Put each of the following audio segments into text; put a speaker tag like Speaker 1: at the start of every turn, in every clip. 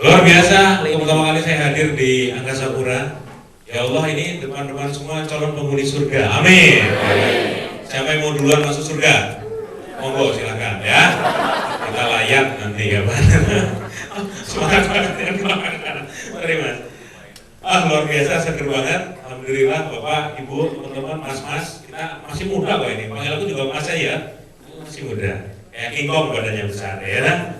Speaker 1: Luar biasa, pertama kali saya hadir di Angkasa Pura. Ya Allah, ini depan-depan semua calon penghuni surga. Amin. Siapa yang mau duluan masuk surga? Monggo silakan ya. Kita layak nanti ya Pak. Semangat banget ya Pak. Mari Mas. Luar biasa, seger banget. Alhamdulillah Bapak, Ibu, teman-teman, Mas-mas, kita masih muda kok ini. Panggil aku juga Mas aja. Masih muda. Kayak King Kong badannya besar ya.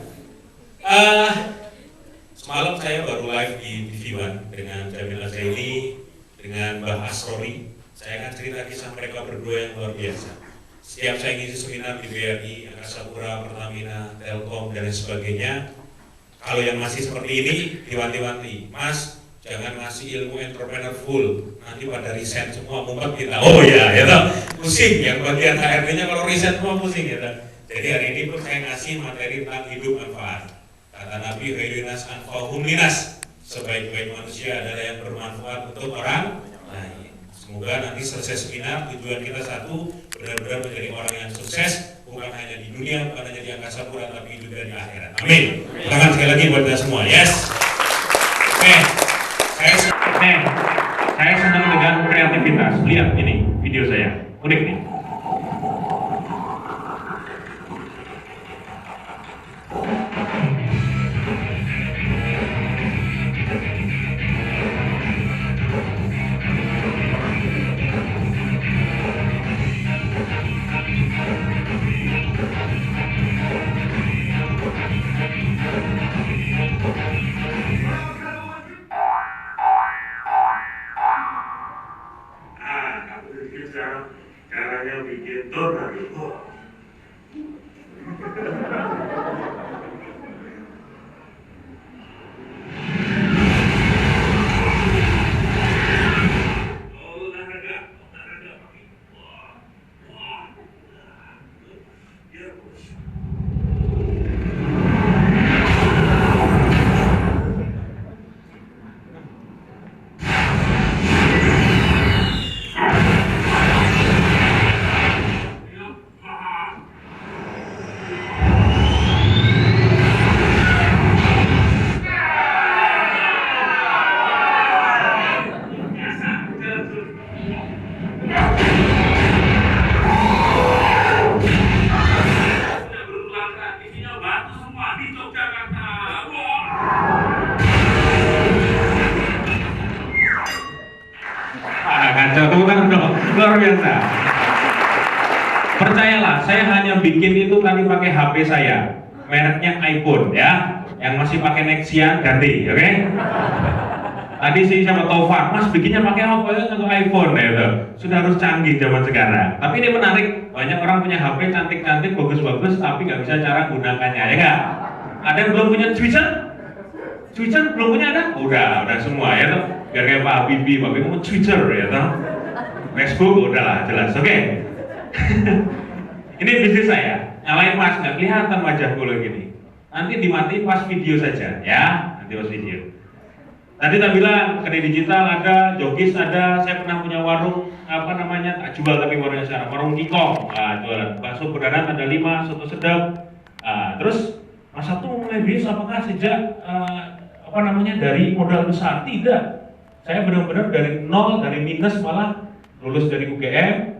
Speaker 1: Semalam saya baru live di TV One dengan Jamil Azaini, dengan Mbah Asrori. Saya akan cerita kisah mereka berdua yang luar biasa. Setiap saya ngisi seminar di BRI, Angkasa Pura, Pertamina, Telkom, dan lain sebagainya, kalau yang masih seperti ini, diwanti-wanti, Mas, jangan ngasih ilmu entrepreneur full, nanti pada riset semua mumpet kita. Oh ya, ya toh, pusing yang bagian HRD-nya kalau riset semua pusing ya toh. Jadi hari ini pun saya ngasih materi tentang hidup manfaat. Kata Nabi, khairunas anfa'uhum linas, sebaik-baik manusia adalah yang bermanfaat untuk orang lain. Semoga nanti selesai seminar tujuan kita satu, benar-benar menjadi orang yang sukses, bukan hanya di dunia, bukan hanya di Angkasa Pura, tapi juga di akhirat. Amin. Tangan sekali lagi buat kita semua. Yes. Oke. Saya senang dengan kreativitas. Lihat ini video saya, unik nih. Caranya bikin tornado. Luar biasa. Percayalah, saya hanya bikin itu tadi pakai HP saya, mereknya iPhone ya. Yang masih pakai Nexian ganti, oke? Tadi sih sama Taufan, Mas bikinnya pakai apa ya? Untuk iPhone ya, itu. Sudah harus canggih zaman sekarang. Tapi ini menarik, banyak orang punya HP cantik-cantik, bagus-bagus, tapi nggak bisa cara gunakannya, ya nggak? Ada yang belum punya Twitter? Twitter belum punya ada? Udah semua ya tuh. Biar kayak Pak Habibie, Pak Habibie mau Twitter ya tuh. Facebook udahlah jelas, oke? Ini bisnis saya, nyalain Mas, nggak kelihatan wajahku lagi nih. Nanti dimatiin pas video saja, ya, nanti pas video. Tadi tak bilang kedai digital ada, Jogis ada, saya pernah punya warung apa namanya, tak jual tapi warungnya sekarang, warung Kikong, jualan bakso beradaan ada 5, soto sedap. Terus Mas Sabtu mulai bisnis apakah sejak apa namanya dari modal besar? Tidak, saya benar-benar dari nol, dari minus malah lulus dari UGM,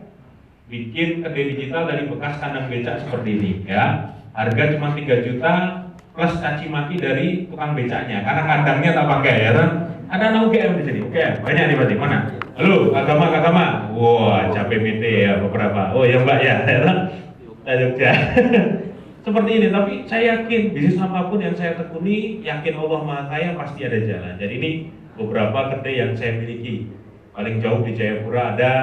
Speaker 1: bikin kedai digital dari bekas kandang becak seperti ini ya. Harga cuma 3 juta plus caci maki dari tukang becaknya karena kandangnya tak pakai ya kan. Ada anak UGM di sini. UGM banyak nih berarti. Mana? Halo, agama. Wah, capek mete ya beberapa. Oh ya Mbak ya, Jogja. Seperti ini, tapi saya yakin bisnis apapun yang saya tekuni, yakin Allah Maha Kaya pasti ada jalan. Jadi ini beberapa kedai yang saya miliki. Paling jauh di Jayapura ada.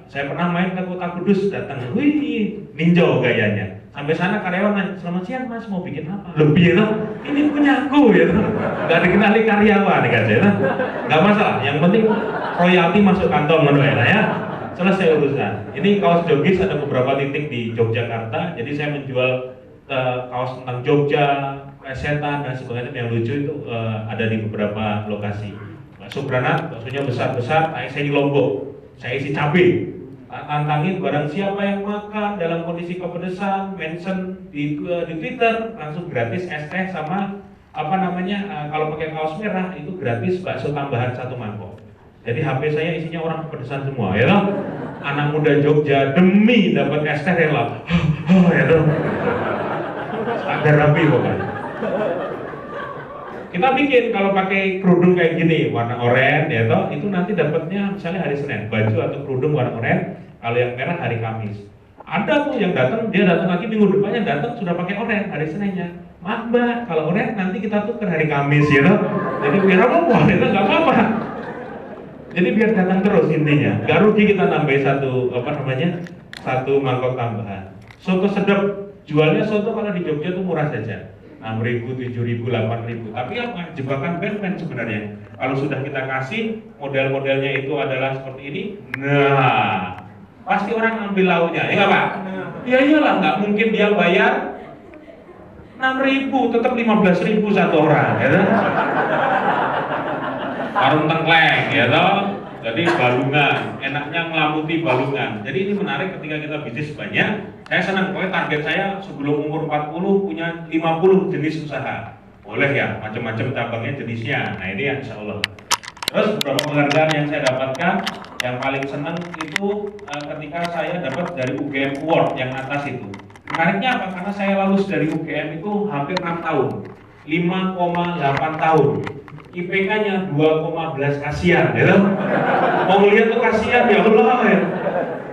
Speaker 1: Saya pernah main ke Kota Kudus, datang, wih, ninjau gayanya. Sampai sana karyawan nanya, selamat siang Mas, mau bikin apa? Lebih ya, ini punya aku ya, nggak dikenali karyawan kan ya, nggak masalah. Yang penting royalti masuk kantong menurut ya. Selesai urusan. Ini kaos Jogis ada beberapa titik di Yogyakarta, jadi saya menjual kaos tentang Jogja, plesetan dan sebagainya yang lucu itu ada di beberapa lokasi. Bakso granat, baksonya besar-besar, saya di Lombok, saya isi cabai. Tantangin barang siapa yang makan dalam kondisi kepedesan, mention di Twitter, langsung gratis es teh sama apa namanya, kalau pakai kaos merah itu gratis bakso tambahan 1 mangkok. Jadi HP saya isinya orang kepedesan semua, ya toh? Anak muda Jogja demi dapat es teh rela, ya toh? Standar rapi pokoknya. Kita bikin kalau pakai kerudung kayak gini warna oranye, ya toh, itu nanti dapatnya misalnya hari Senin baju atau kerudung warna oranye, kalau yang merah hari Kamis. Ada tuh yang datang, dia datang lagi minggu depannya datang sudah pakai oranye hari Seninnya. Maaf mbak, kalau oranye nanti kita tuker hari Kamis, ya toh. Jadi biar apa? Itu nggak apa-apa. Jadi biar datang terus intinya. Gak rugi kita nambahin satu mangkok tambahan. Soto sedap, jualnya soto kalau di Jogja tuh murah saja. 6.000, 7.000, 8.000. Tapi apa? Jebakan Batman sebenarnya. Kalau sudah kita kasih model-modelnya itu adalah seperti ini, nah pasti orang ambil lauknya, ya nggak Pak? Ya iyalah, nggak mungkin dia bayar 6.000, tetap 15.000 satu orang, ya kan? Warung tengkleng, ya toh. Jadi balungan, enaknya ngelamuti balungan. Jadi ini menarik ketika kita bisnis banyak. Saya senang, pokoknya target saya sebelum umur 40 punya 50 jenis usaha. Boleh ya, macam-macam cabangnya jenisnya. Nah ini ya insya Allah. Terus beberapa penghargaan yang saya dapatkan, yang paling senang itu ketika saya dapat dari UGM Award yang atas itu. Menariknya apa? Karena saya lulus dari UGM itu hampir 6 tahun, 5,8 tahun. IPK-nya 2,11, kasihan, ya. Mau ngeliat tuh kasihan, ya Allah ya.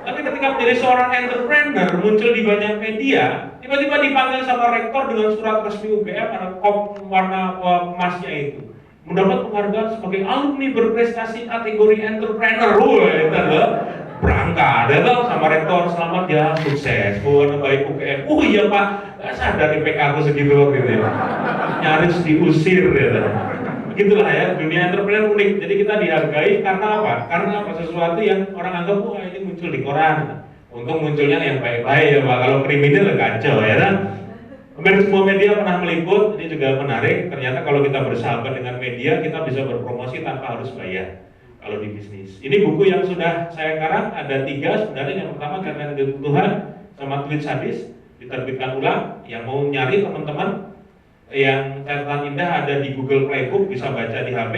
Speaker 1: Tapi ketika menjadi seorang entrepreneur muncul di banyak media, tiba-tiba dipanggil sama rektor dengan surat resmi UGM karena kop warna emasnya itu, mendapat penghargaan sebagai alumni berprestasi kategori entrepreneur. Itu loh, berangkat, ya sama rektor, selamat ya, sukses, bukan baik UGM. Oh iya Pak, nggak sadar IPK aku segitu waktu itu, nyaris diusir, ya. Begitulah ya, dunia entrepreneur unik. Jadi kita dihargai karena apa? Karena apa? Sesuatu yang orang anggap, wah ini muncul di koran. Untung munculnya yang baik-baik ya Pak. Kalau kriminal kacau ya kan. Hampir semua media pernah meliput, ini juga menarik. Ternyata kalau kita bersahabat dengan media, kita bisa berpromosi tanpa harus bayar. Kalau di bisnis. Ini buku yang sudah saya karang, ada 3 sebenarnya. Yang pertama karena kebutuhan sama tweet sadis, diterbitkan ulang. Yang mau nyari teman-teman, yang catatan indah ada di Google Playbook, bisa baca di HP.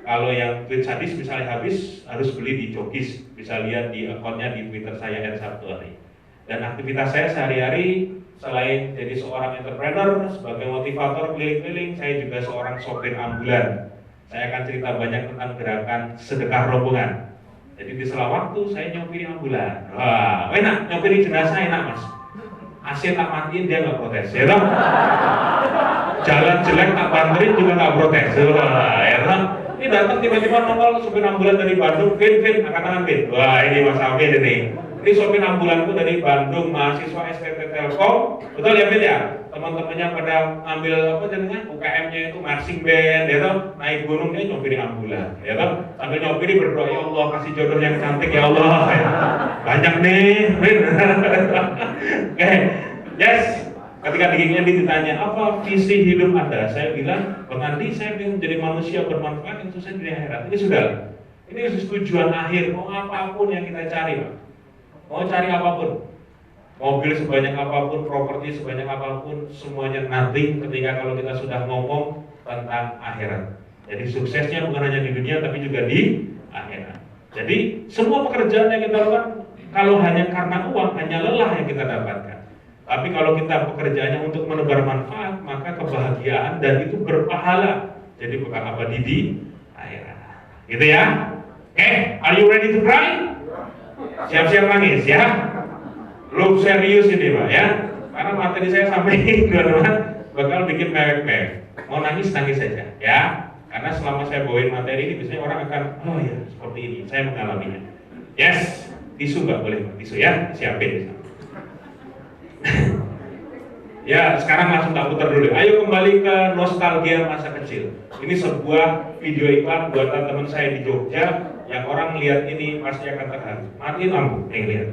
Speaker 1: Kalau yang tweet sadis misalnya habis, harus beli di Jokis, bisa lihat di akunnya di Twitter saya @sabtuari. Dan aktivitas saya sehari-hari selain jadi seorang entrepreneur, sebagai motivator keliling-keliling, saya juga seorang sopir ambulan. Saya akan cerita banyak tentang gerakan sedekah rombongan. Jadi di sela waktu saya nyopiri ambulan. Wah, enak, nyopiri jenazah enak Mas. AC tak matiin dia nggak protes, ya toh? Jalan jelek tak bantuin juga nggak protes, ya toh? Ini datang tiba-tiba nongol sopir ambulan dari Bandung, Vin, angkat tangan Vin. Wah ini Mas Afin ini. Ini sopir ambulanku dari Bandung, mahasiswa STT Telkom, betul ya Vin ya? Teman-temannya pada ambil apa jadinya UKM-nya itu marching band, ya toh? Naik gunung dia nyopiri ambulan, ya toh? Sambil nyopiri berdoa, ya Allah kasih jodoh yang cantik ya Allah. Banyak nih, Vin. Oke, yes. Ketika digigitnya ditanya apa visi hidup Anda, saya bilang, Bang Andi, saya ingin menjadi manusia bermanfaat yang sukses di akhirat. Ini sudah, ini tujuan akhir. Mau apapun yang kita cari, Pak. Mau cari apapun, mobil sebanyak apapun, properti sebanyak apapun, semuanya nothing ketika kalau kita sudah ngomong tentang akhirat. Jadi suksesnya bukan hanya di dunia, tapi juga di akhirat. Jadi semua pekerjaan yang kita lakukan, kalau hanya karena uang, hanya lelah yang kita dapatkan. Tapi kalau kita pekerjaannya untuk menebar manfaat, maka kebahagiaan dan itu berpahala. Jadi bukan abadi di akhirat. Gitu ya? Oke, are you ready to cry? Siap-siap nangis ya? Belum serius ini Pak ya? Karena materi saya sampai teman-teman bakal bikin mewek-mewek. Mau nangis saja ya? Karena selama saya bawain materi ini biasanya orang akan, oh ya seperti ini, saya mengalaminya. Yes, tisu nggak boleh Pak, tisu ya, siapin. Ya, sekarang langsung tak putar dulu. Ayo kembali ke nostalgia masa kecil. Ini sebuah video iklan buatan teman saya di Jogja yang orang lihat ini pasti akan terharu. Matiin lampu, nih lihat.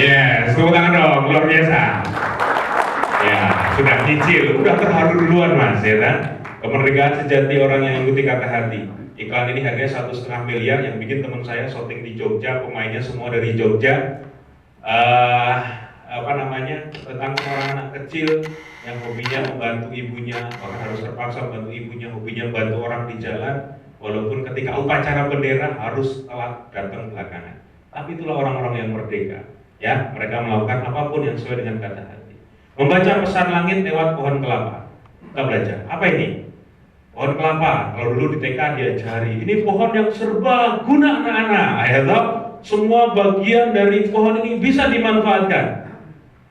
Speaker 1: Yes, tepuk tangan dong, luar biasa. Ya, sudah cicil, udah terharu duluan mas, ya kan? Kemerdekaan sejati orang yang ikuti kata hati. Iklan ini harganya 1,5 miliar, yang bikin teman saya syuting di Jogja, pemainnya semua dari Jogja. Tentang orang anak kecil yang hobinya membantu ibunya, orang harus terpaksa membantu ibunya, hobinya membantu orang di jalan, walaupun ketika upacara bendera harus telat datang belakangan. Tapi itulah orang-orang yang merdeka. Ya, mereka melakukan apapun yang sesuai dengan kata hati. Membaca pesan langit lewat pohon kelapa. Kita belajar. Apa ini? Pohon kelapa. Kalau dulu di TK diajari, ini pohon yang serba guna anak-anak. Ya toh? Semua bagian dari pohon ini bisa dimanfaatkan.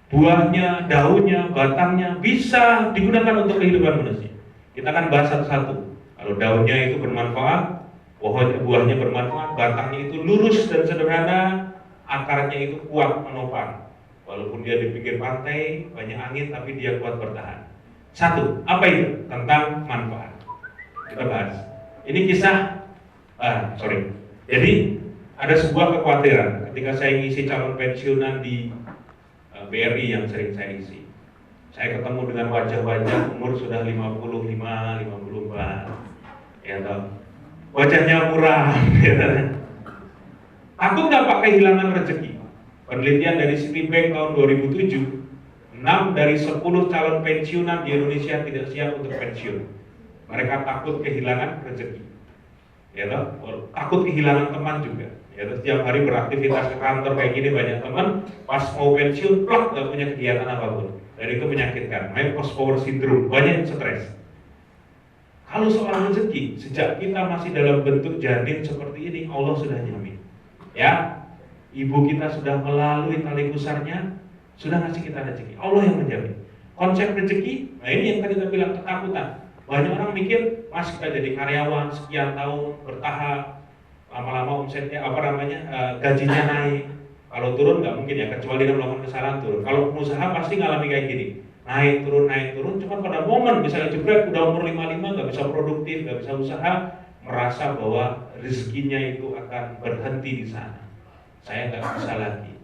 Speaker 1: Buahnya, daunnya, batangnya bisa digunakan untuk kehidupan manusia. Kita akan bahas satu-satu. Kalau daunnya itu bermanfaat, buahnya bermanfaat, batangnya itu lurus dan sederhana, akarnya itu kuat menopang. Walaupun dia di pinggir pantai, banyak angin, tapi dia kuat bertahan. Satu, apa itu? Tentang manfaat. Kita bahas. Ini kisah, Jadi, ada sebuah kekhawatiran ketika saya ngisi calon pensiunan di BRI yang sering saya isi. Saya ketemu dengan wajah-wajah umur sudah 55, 54. Ya toh. Wajahnya muram, ya. Takut nggak Pak kehilangan rezeki? Penelitian dari Citibank tahun 2007, 6 dari 10 calon pensiunan di Indonesia tidak siap untuk pensiun. Mereka takut kehilangan rezeki. Ya toh? Takut kehilangan teman juga. Ya, setiap hari beraktivitas ke kantor kayak gini banyak teman, pas mau pensiun, plak, nggak punya kegiatan apapun. Dan itu menyakitkan. Namanya post power syndrome, banyak yang stres. Kalau soal rezeki, sejak kita masih dalam bentuk janin seperti ini, Allah sudah jamin. Ya, ibu kita sudah melalui tali pusarnya, sudah ngasih kita rezeki. Allah yang menjamin. Konsep rezeki, nah ini yang tadi kita bilang ketakutan. Banyak orang mikir, mas kita jadi karyawan sekian tahun bertahap, lama-lama omsetnya gajinya naik. Kalau turun nggak mungkin ya, kecuali dia melakukan kesalahan turun. Kalau pengusaha pasti ngalami kayak gini, naik turun. Cuma pada momen misalnya jebret udah umur 55 nggak bisa produktif, nggak bisa usaha, merasa bahwa rezekinya itu akan berhenti di sana. Saya nggak bisa lagi.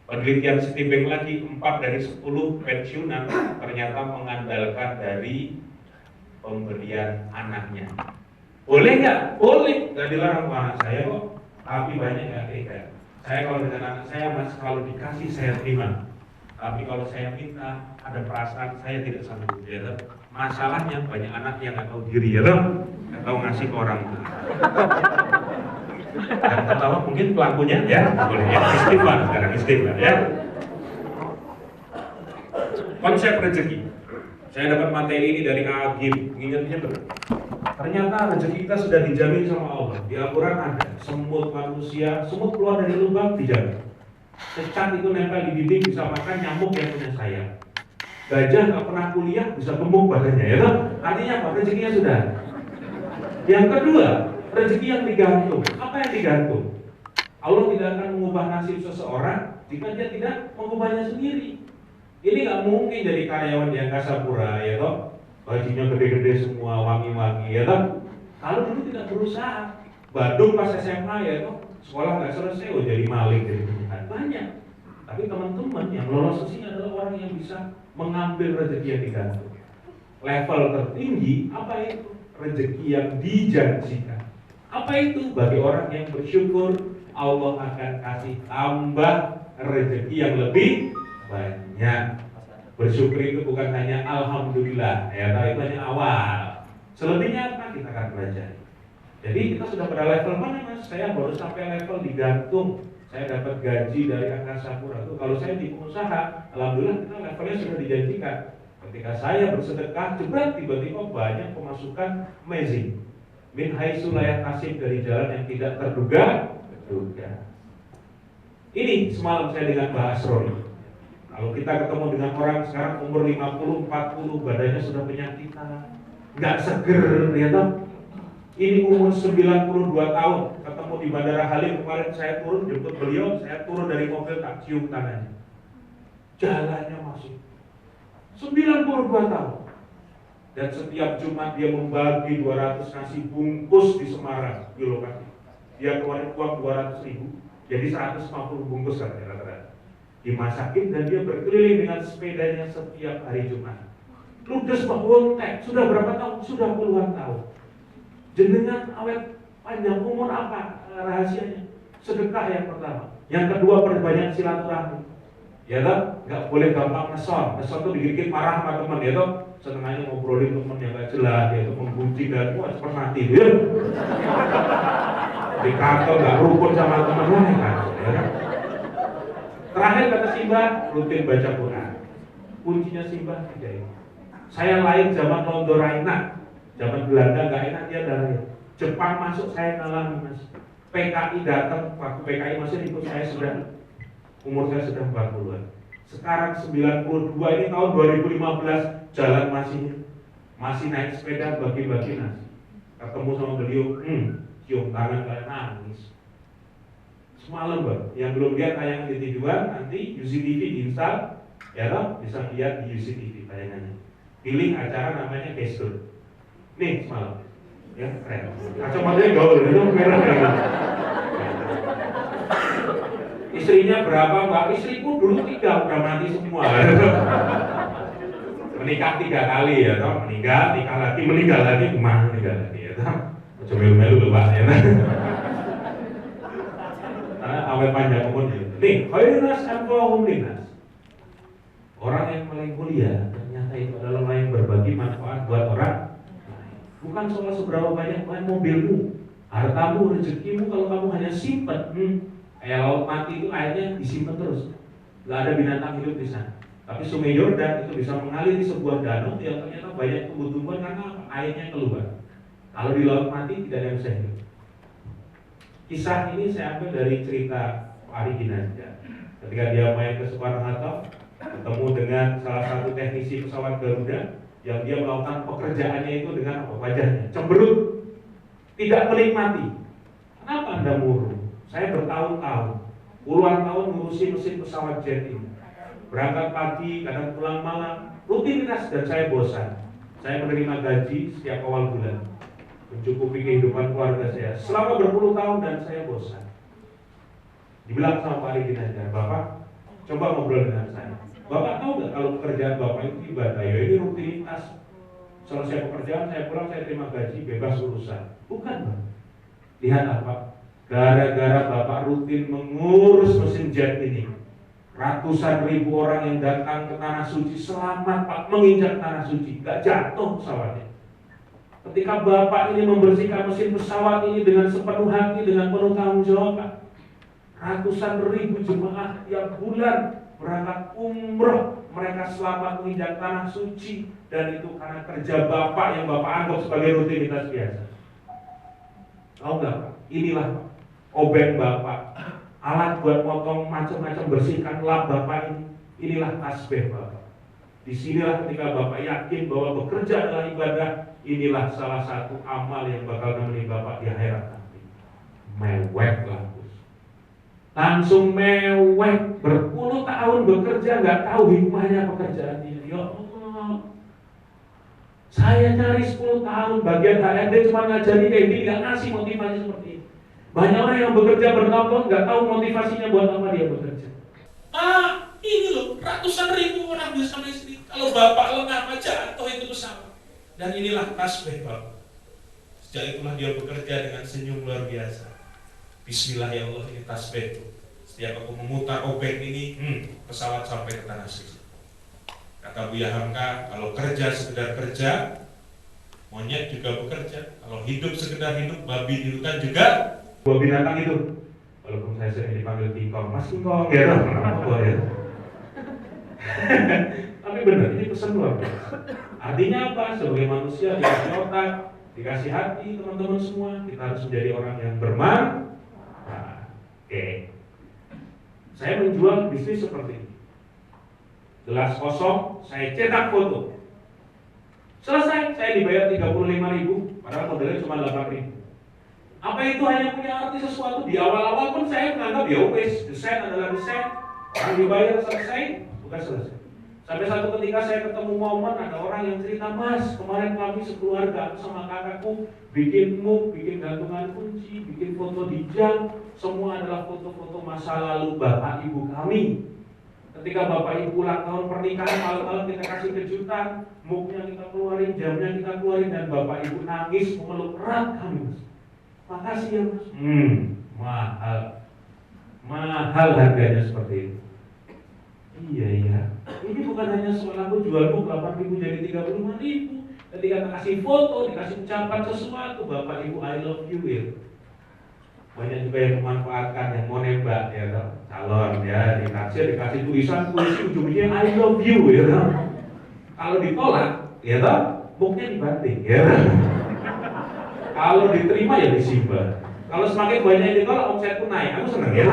Speaker 1: Penelitian Citibank lagi, 4 dari 10 pensiunan ternyata mengandalkan dari pemberian anaknya. Boleh nggak? Boleh, nggak dilarang sama anak saya kok. Tapi banyak nggak tega. Saya kalau dengan anak saya mas, kalau dikasih saya terima. Tapi kalau saya minta, ada perasaan saya tidak sanggup. Ya, masalahnya banyak anak yang nggak tahu diri, ya loh, nggak tahu ngasih ke orang tua. Dan ketawa mungkin pelakunya, ya boleh ya. Istighfar sekarang, istighfar ya. Konsep rezeki. Saya dapat materi ini dari Agim, ingatnya betul. Ternyata rezeki kita sudah dijamin sama Allah. Di Al-Quran ada, semut manusia, semut keluar dari lubang dijamin. Cecak itu nempel di dinding bisa makan, nyamuk yang punya sayap. Gajah nggak pernah kuliah bisa gemuk badannya, ya kan? Artinya apa? Rezekinya sudah. Yang kedua, rezeki yang digantung. Apa yang digantung? Allah tidak akan mengubah nasib seseorang jika dia tidak mengubahnya sendiri. Ini nggak mungkin jadi karyawan di Angkasa Pura, ya toh? Gajinya gede-gede semua, wangi-wangi, ya toh? Kalau dulu tidak berusaha, Badung pas SMA, ya toh? Sekolah nggak selesai, jadi maling, jadi penjahat. Banyak. Tapi teman-teman yang lolos ke sini adalah orang yang bisa mengambil rezeki yang digantung. Level tertinggi, apa itu? Rezeki yang dijanjikan. Apa itu? Bagi orang yang bersyukur, Allah akan kasih tambah rezeki yang lebih banyak. Bersyukur itu bukan hanya alhamdulillah, ya, tapi itu hanya awal. Selebihnya apa kita akan belajar. Jadi kita sudah pada level mana mas? Saya baru sampai level digantung. Saya dapat gaji dari angkasa pura itu. Kalau saya di pengusaha, alhamdulillah kita levelnya sudah dijanjikan. Ketika saya bersedekah, jebret tiba-tiba banyak pemasukan amazing. Min haitsu la yahtasib, dari jalan yang tidak terduga. Ini semalam saya dengan Mbak Asrori. Kalau kita ketemu dengan orang sekarang umur 50, 40, badannya sudah penyakitan, nggak seger, ya toh. Ini umur 92 tahun, ketemu di Bandara Halim kemarin saya turun, jemput beliau, saya turun dari mobil, tak cium tangannya. Jalannya masih 92 tahun. Dan setiap Jumat dia membagi 200 nasi bungkus di Semarang, di lokasi. Dia keluarin uang 200.000, jadi 150 bungkus katanya rata-rata. Dimasakin dan dia berkeliling dengan sepedanya setiap hari Jumat. Ludes Pak Wontek, sudah berapa tahun? Sudah puluhan tahun. Jenengan awet panjang umur apa rahasianya? Sedekah yang pertama. Yang kedua, perbanyak silaturahmi. Ya toh, nggak boleh gampang ngeson. Ngeson tuh dikit-dikit marah sama teman, ya toh. Senengnya ngobrolin teman yang nggak jelas, ya toh, menggunjing dan wah seperti mati, ya. Di kantor nggak rukun sama teman lain kan. Ya. Terakhir kata Simbah, rutin baca Quran. Kuncinya Simbah tidak ini. Saya lahir zaman Londoraina. Zaman Belanda nggak enak dia darahnya. Jepang masuk saya ngalamin mas. PKI datang, waktu PKI masih ikut saya sudah, umur saya sudah 40-an. Sekarang 92, ini tahun 2015, jalan masih naik sepeda bagi-bagi nasi. Ketemu sama beliau, cium tangan kayak nangis. Semalam bang, yang belum lihat tayangan di TV-an, nanti UCTV diinstal, ya toh, bisa lihat di UCTV tayangannya. Pilih acara namanya Gestur. Nih semalam, ya keren. Kacamatanya gaul, itu merah kayak gitu. Istrinya berapa mbak? Istriku dulu 3, udah mati semua. Menikah 3 kali ya, toh meninggal, nikah lagi, meninggal lagi, kemana meninggal lagi ya, toh. Coba melu tuh pak ya. Karena awet panjang umur gitu. Nih, khairunas anfa'uhum linnas. Orang yang paling mulia ternyata itu adalah orang yang berbagi manfaat buat orang. Bukan soal seberapa banyak mobilmu, hartamu, rezekimu. Kalau kamu hanya simpen, kayak laut mati itu airnya disimpan terus, nggak ada binatang hidup di sana. Tapi Sungai Yordan itu bisa mengalir di sebuah danau yang ternyata banyak tumbuh-tumbuhan karena airnya keluar. Kalau di laut mati tidak ada yang bisa hidup. Kisah ini saya ambil dari cerita Pak Ari Ginanjar. Ketika dia main ke Soekarno-Hatta, ketemu dengan salah satu teknisi pesawat Garuda, yang dia melakukan pekerjaannya itu dengan wajahnya cemberut, tidak menikmati. Kenapa Anda murung? Saya bertahun-tahun, puluhan tahun ngurusi mesin pesawat jet ini. Berangkat pagi, kadang pulang malam, rutinitas, dan saya bosan. Saya menerima gaji setiap awal bulan, mencukupi kehidupan keluarga saya selama berpuluh tahun, dan saya bosan. Dibilang sama Pak Ari Ginanjar, Bapak coba ngobrol dengan saya. Bapak tahu nggak kalau pekerjaan Bapak itu ibadah? Ya ini rutinitas. Selesai pekerjaan, saya pulang, saya terima gaji, bebas urusan. Bukan Bang. Lihat apa? Gara-gara Bapak rutin mengurus mesin jet ini, ratusan ribu orang yang datang ke Tanah Suci selamat Pak, menginjak Tanah Suci, nggak jatuh pesawatnya. Ketika Bapak ini membersihkan mesin pesawat ini dengan sepenuh hati, dengan penuh tanggung jawab Pak, ratusan ribu jemaah tiap bulan berangkat umroh, mereka selamat menginjak Tanah Suci, dan itu karena kerja Bapak yang Bapak anggap sebagai rutinitas biasa. Tahu nggak Pak? Inilah Pak, obeng Bapak, alat buat motong macam-macam, bersihkan lab Bapak ini. Inilah tasbih Bapak. Disinilah ketika Bapak yakin bahwa bekerja adalah ibadah, inilah salah satu amal yang bakal nemenin Bapak di akhirat nanti. Mewek lah. Langsung mewek, berpuluh tahun bekerja, nggak tahu hikmahnya pekerjaan ini. Ya Allah, saya cari 10 tahun, bagian HRD cuma ngajari kayak gini, nggak ngasih motivasi seperti ini. Banyak orang yang bekerja bertahun-tahun, nggak tahu motivasinya buat apa dia bekerja. Ini loh, ratusan ribu orang bersama istri. Kalau Bapak lengah aja, atau itu pesawat. Dan inilah tasbih Bapak. Sejak itulah dia bekerja dengan senyum luar biasa. Bismillah ya Allah, ini tasbihku. Setiap aku memutar obeng ini, pesawat sampai ke Tanah Suci. Kata Buya Hamka, kalau kerja sekedar kerja, monyet juga bekerja. Kalau hidup sekedar hidup, babi di hutan juga. Buah binatang itu, walaupun saya sering dipanggil Kingkong, Mas Kingkong, ya dong, apa ya? Tapi benar, ini pesan luar biasa. Artinya apa? Sebagai manusia dikasih otak, dikasih hati, teman-teman semua, kita harus menjadi orang yang bermanfaat. Oke. Saya menjual bisnis seperti ini. Gelas kosong, saya cetak foto. Selesai, saya dibayar 35.000, padahal modelnya cuma 8.000. Apa itu hanya punya arti sesuatu? Di awal-awal pun saya menganggap ya wes, desain adalah desain, orang dibayar selesai, bukan selesai. Sampai satu ketika saya ketemu momen, ada orang yang cerita, Mas, kemarin kami sekeluarga sama kakakku bikin mug, bikin gantungan kunci, bikin foto di jam, semua adalah foto-foto masa lalu bapak ibu kami. Ketika bapak ibu ulang tahun pernikahan, malam-malam kita kasih kejutan, mugnya kita keluarin, jamnya kita keluarin, dan bapak ibu nangis memeluk erat kami, Mas. Makasih ya, Mas. Mahal harganya seperti itu. Iya. Ini bukan hanya soal aku jual buku 8.000 jadi 35.000. Ketika kasih foto, dikasih ucapan sesuatu, bapak ibu I love you ya. Banyak juga yang memanfaatkan, yang mau nembak ya toh, calon ya, dikasih tulisan puisi ujungnya I love you ya toh. Kalau ditolak ya toh, buknya dibanting ya toh. Kalau diterima ya disimpan. Kalau semakin banyak yang ditolak, omset pun naik. Aku seneng ya.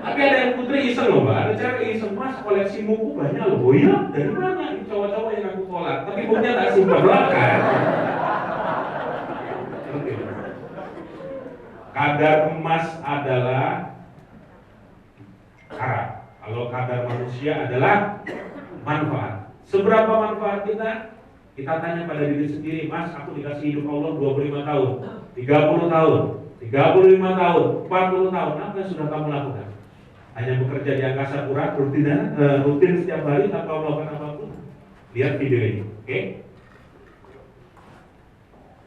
Speaker 1: Tapi ada yang putri iseng loh, Mbak. Ada cewek iseng, Mas, koleksi buku banyak loh. Oh iya, dari mana? Ini cowok-cowok yang aku tolak. Tapi buknya tak simpan kan. Kadar emas adalah karat. Kalau kadar manusia adalah manfaat. Seberapa manfaat kita? Kita tanya pada diri sendiri, Mas, aku dikasih hidup Allah 25 tahun, 30 tahun, 35 tahun, 40 tahun, apa yang sudah kamu lakukan? Hanya bekerja di angkasa pura, rutin setiap hari tanpa melakukan apapun? Lihat video ini, oke?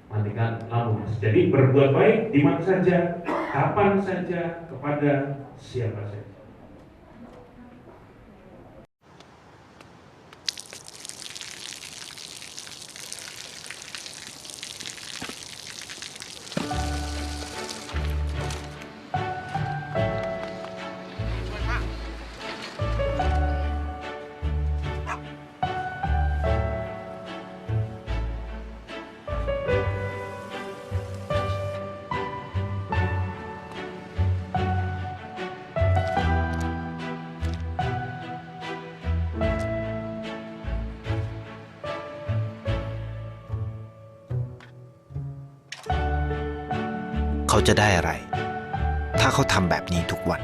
Speaker 1: Matikan lampu, Mas. Jadi berbuat baik di mana saja, kapan saja, kepada siapa saja.
Speaker 2: เขาจะได้อะไรถ้าเขาทำแบบนี้ทุกวัน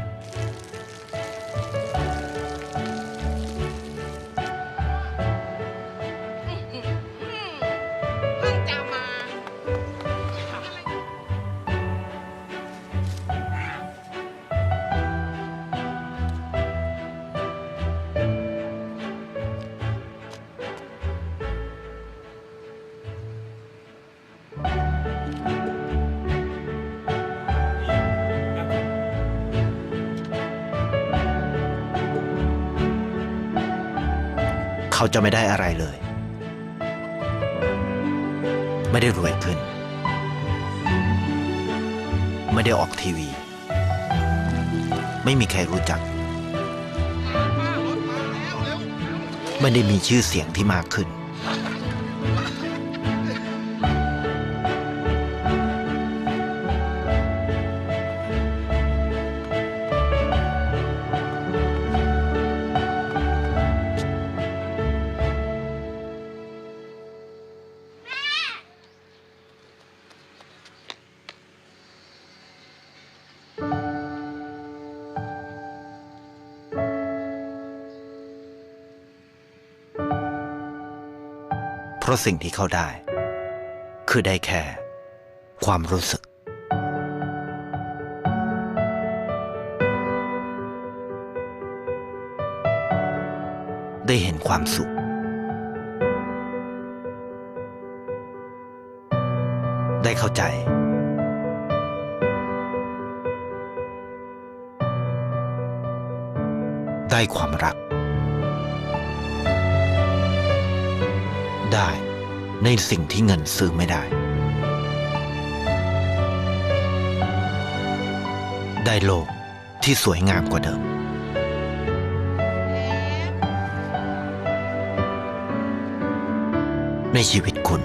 Speaker 2: เขาจะไม่ได้อะไรเลยไม่ได้รวยขึ้นไม่ได้ออกทีวีไม่มีใครรู้จักไม่ได้มีชื่อเสียงที่มากขึ้นเพราะสิ่งที่เขาได้คือได้แค่ความรู้สึกได้เห็นความสุขได้เข้าใจได้ความรักได้ ในสิ่งที่เงินซื้อไม่ได้ ได้โลกที่สวยงามกว่าเดิม ในชีวิตคุณ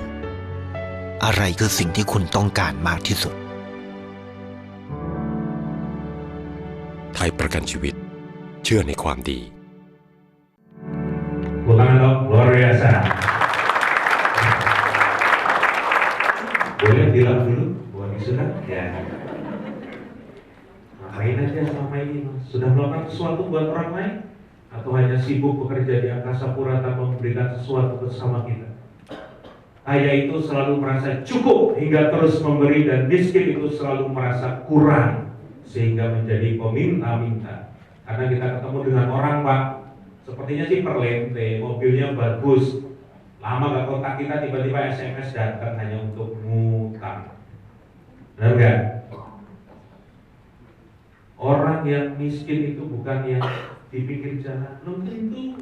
Speaker 2: อะไรคือสิ่งที่คุณต้องการมากที่สุด
Speaker 3: ไทยประกันชีวิตเชื่อในความดี
Speaker 1: Bukan luar biasa. Boleh bilang dulu buat wisuda? Ya. Ngapain aja selama ini, Mas? Sudah melakukan sesuatu buat orang lain? Atau hanya sibuk bekerja di angkasa pura tanpa memberikan sesuatu bersama kita? Kaya itu selalu merasa cukup hingga terus memberi, dan miskin itu selalu merasa kurang sehingga menjadi peminta-minta. Karena kita ketemu dengan orang, Pak, sepertinya sih perlente, mobilnya bagus, lama gak kontak kita, tiba-tiba SMS datang hanya untuk ngutang. Benar nggak? Orang yang miskin itu bukan yang di pinggir jalan, belum tentu.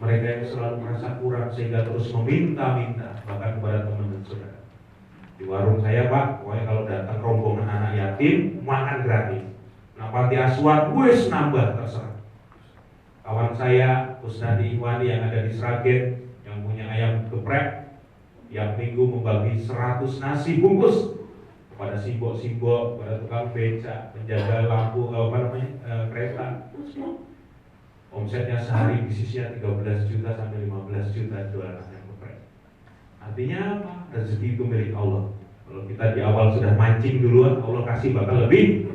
Speaker 1: Mereka yang selalu merasa kurang sehingga terus meminta-minta, bahkan kepada teman dan saudara. Di warung saya, Pak, pokoknya kalau datang rombongan anak yatim, makan gratis. Nah, panti asuhan, wes nambah terserah. Kawan saya, Kusnadi Iwani yang ada di Sragen, yang punya ayam geprek, tiap minggu membagi 100 nasi bungkus kepada simbok-simbok, kepada tukang beca, penjaga lampu, kereta. Omsetnya sehari bisnisnya 13 juta sampai 15 juta jualan ayam geprek. Artinya apa? Rezeki itu milik Allah. Kalau kita di awal sudah mancing duluan, Allah kasih bakal lebih.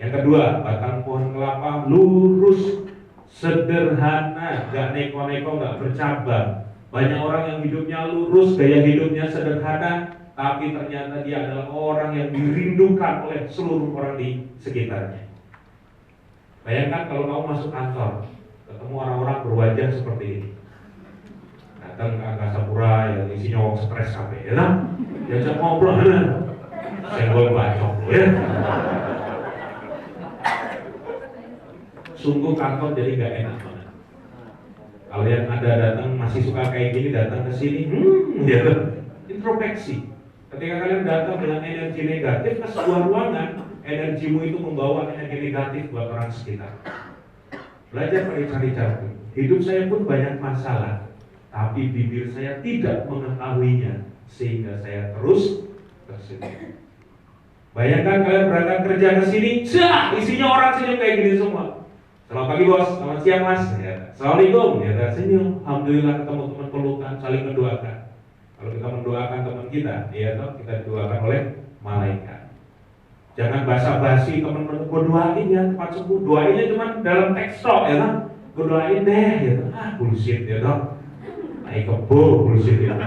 Speaker 1: Yang kedua, batang pohon kelapa lurus, sederhana, gak neko-neko, gak bercabang. Banyak orang yang hidupnya lurus, gaya hidupnya sederhana, tapi ternyata dia adalah orang yang dirindukan oleh seluruh orang di sekitarnya. Bayangkan kalau kamu masuk kantor, ketemu orang-orang berwajah seperti ini. Datang ke angkasa pura yang isinya work stress cafe, ya kan? Diajak ngobrol, senggol bacok, ya. Sungguh kantor jadi gak enak banget. Kalau yang Anda datang masih suka kayak gini, datang ke sini, ya, introspeksi. Ketika kalian datang dengan energi negatif ke sebuah ruangan, energimu itu membawa energi negatif buat orang sekitar. Belajar mencari cara. Hidup saya pun banyak masalah, tapi bibir saya tidak mengetahuinya, sehingga saya terus tersenyum. Bayangkan kalian berangkat kerja ke sini, isinya orang senyum kayak gini semua. Selamat pagi bos, selamat siang mas. Ya. Assalamualaikum, ya senyum. Alhamdulillah ketemu teman pelukan, saling mendoakan. Kalau kita mendoakan teman kita, ya kita didoakan oleh malaikat. Jangan basa-basi teman-teman, gue doain ya cepat sembuh. Doainnya cuma dalam teks tok, ya kan? Gue doain deh, ya kan? Bullshit, ya kan? Naik kebo, bullshit ya.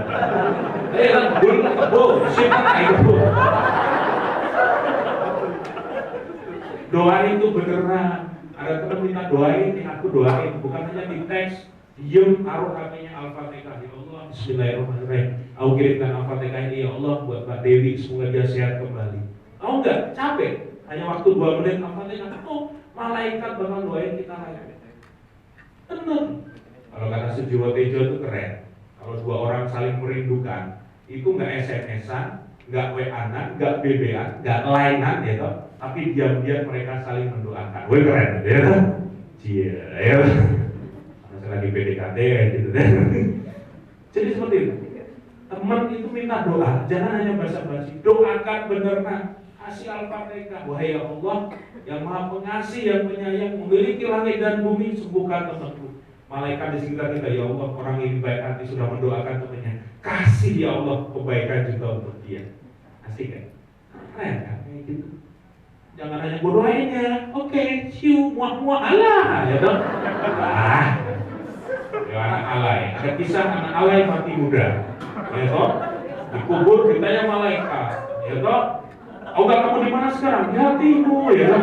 Speaker 1: Kebo, bullshit, naik kebo. Doain itu beneran. Ada teman minta doain, nih aku doain, bukan hanya di teks, diem, taruh HP-nya Al-Fatihah, ya Allah, Bismillahirrahmanirrahim. Aku kirimkan Al-Fatihah ini, ya Allah, buat Mbak Dewi, semoga dia sehat kembali. Tahu nggak? Capek. Hanya waktu 2 menit Al-Fatihah, malaikat bakal doain kita lagi. Bener. Kalau kata Sujiwo Tejo itu keren. Kalau 2 orang saling merindukan, itu nggak SMS-an, nggak WA-an, nggak BB-an, nggak line-an, ya toh. Tapi diam-diam mereka saling mendoakan. Wih keren, ya kan? Cia, ya. Masih lagi PDKT kayak gitu deh. Jadi seperti itu. Teman itu minta doa, jangan hanya basa-basi. Doakan beneran. Kasih Al-Fatihah. Wahai ya Allah, yang Maha Pengasih, yang Penyayang, memiliki langit dan bumi, sembuhkan temanku. Malaikat di sekitar kita, ya Allah, orang ini baik hati sudah mendoakan temannya. Kasih ya Allah kebaikan juga untuk dia. Asik kan? Keren kan? Kayak gitu. Jangan hanya berdoainnya, oke, siu, muah-muah, alah, ya dong. Ya anak alay. Ada kisah anak alay mati muda, ya toh. Dikubur ditanya malaikat, ya toh. Oh enggak, kamu di mana sekarang? Di hatimu, ya toh.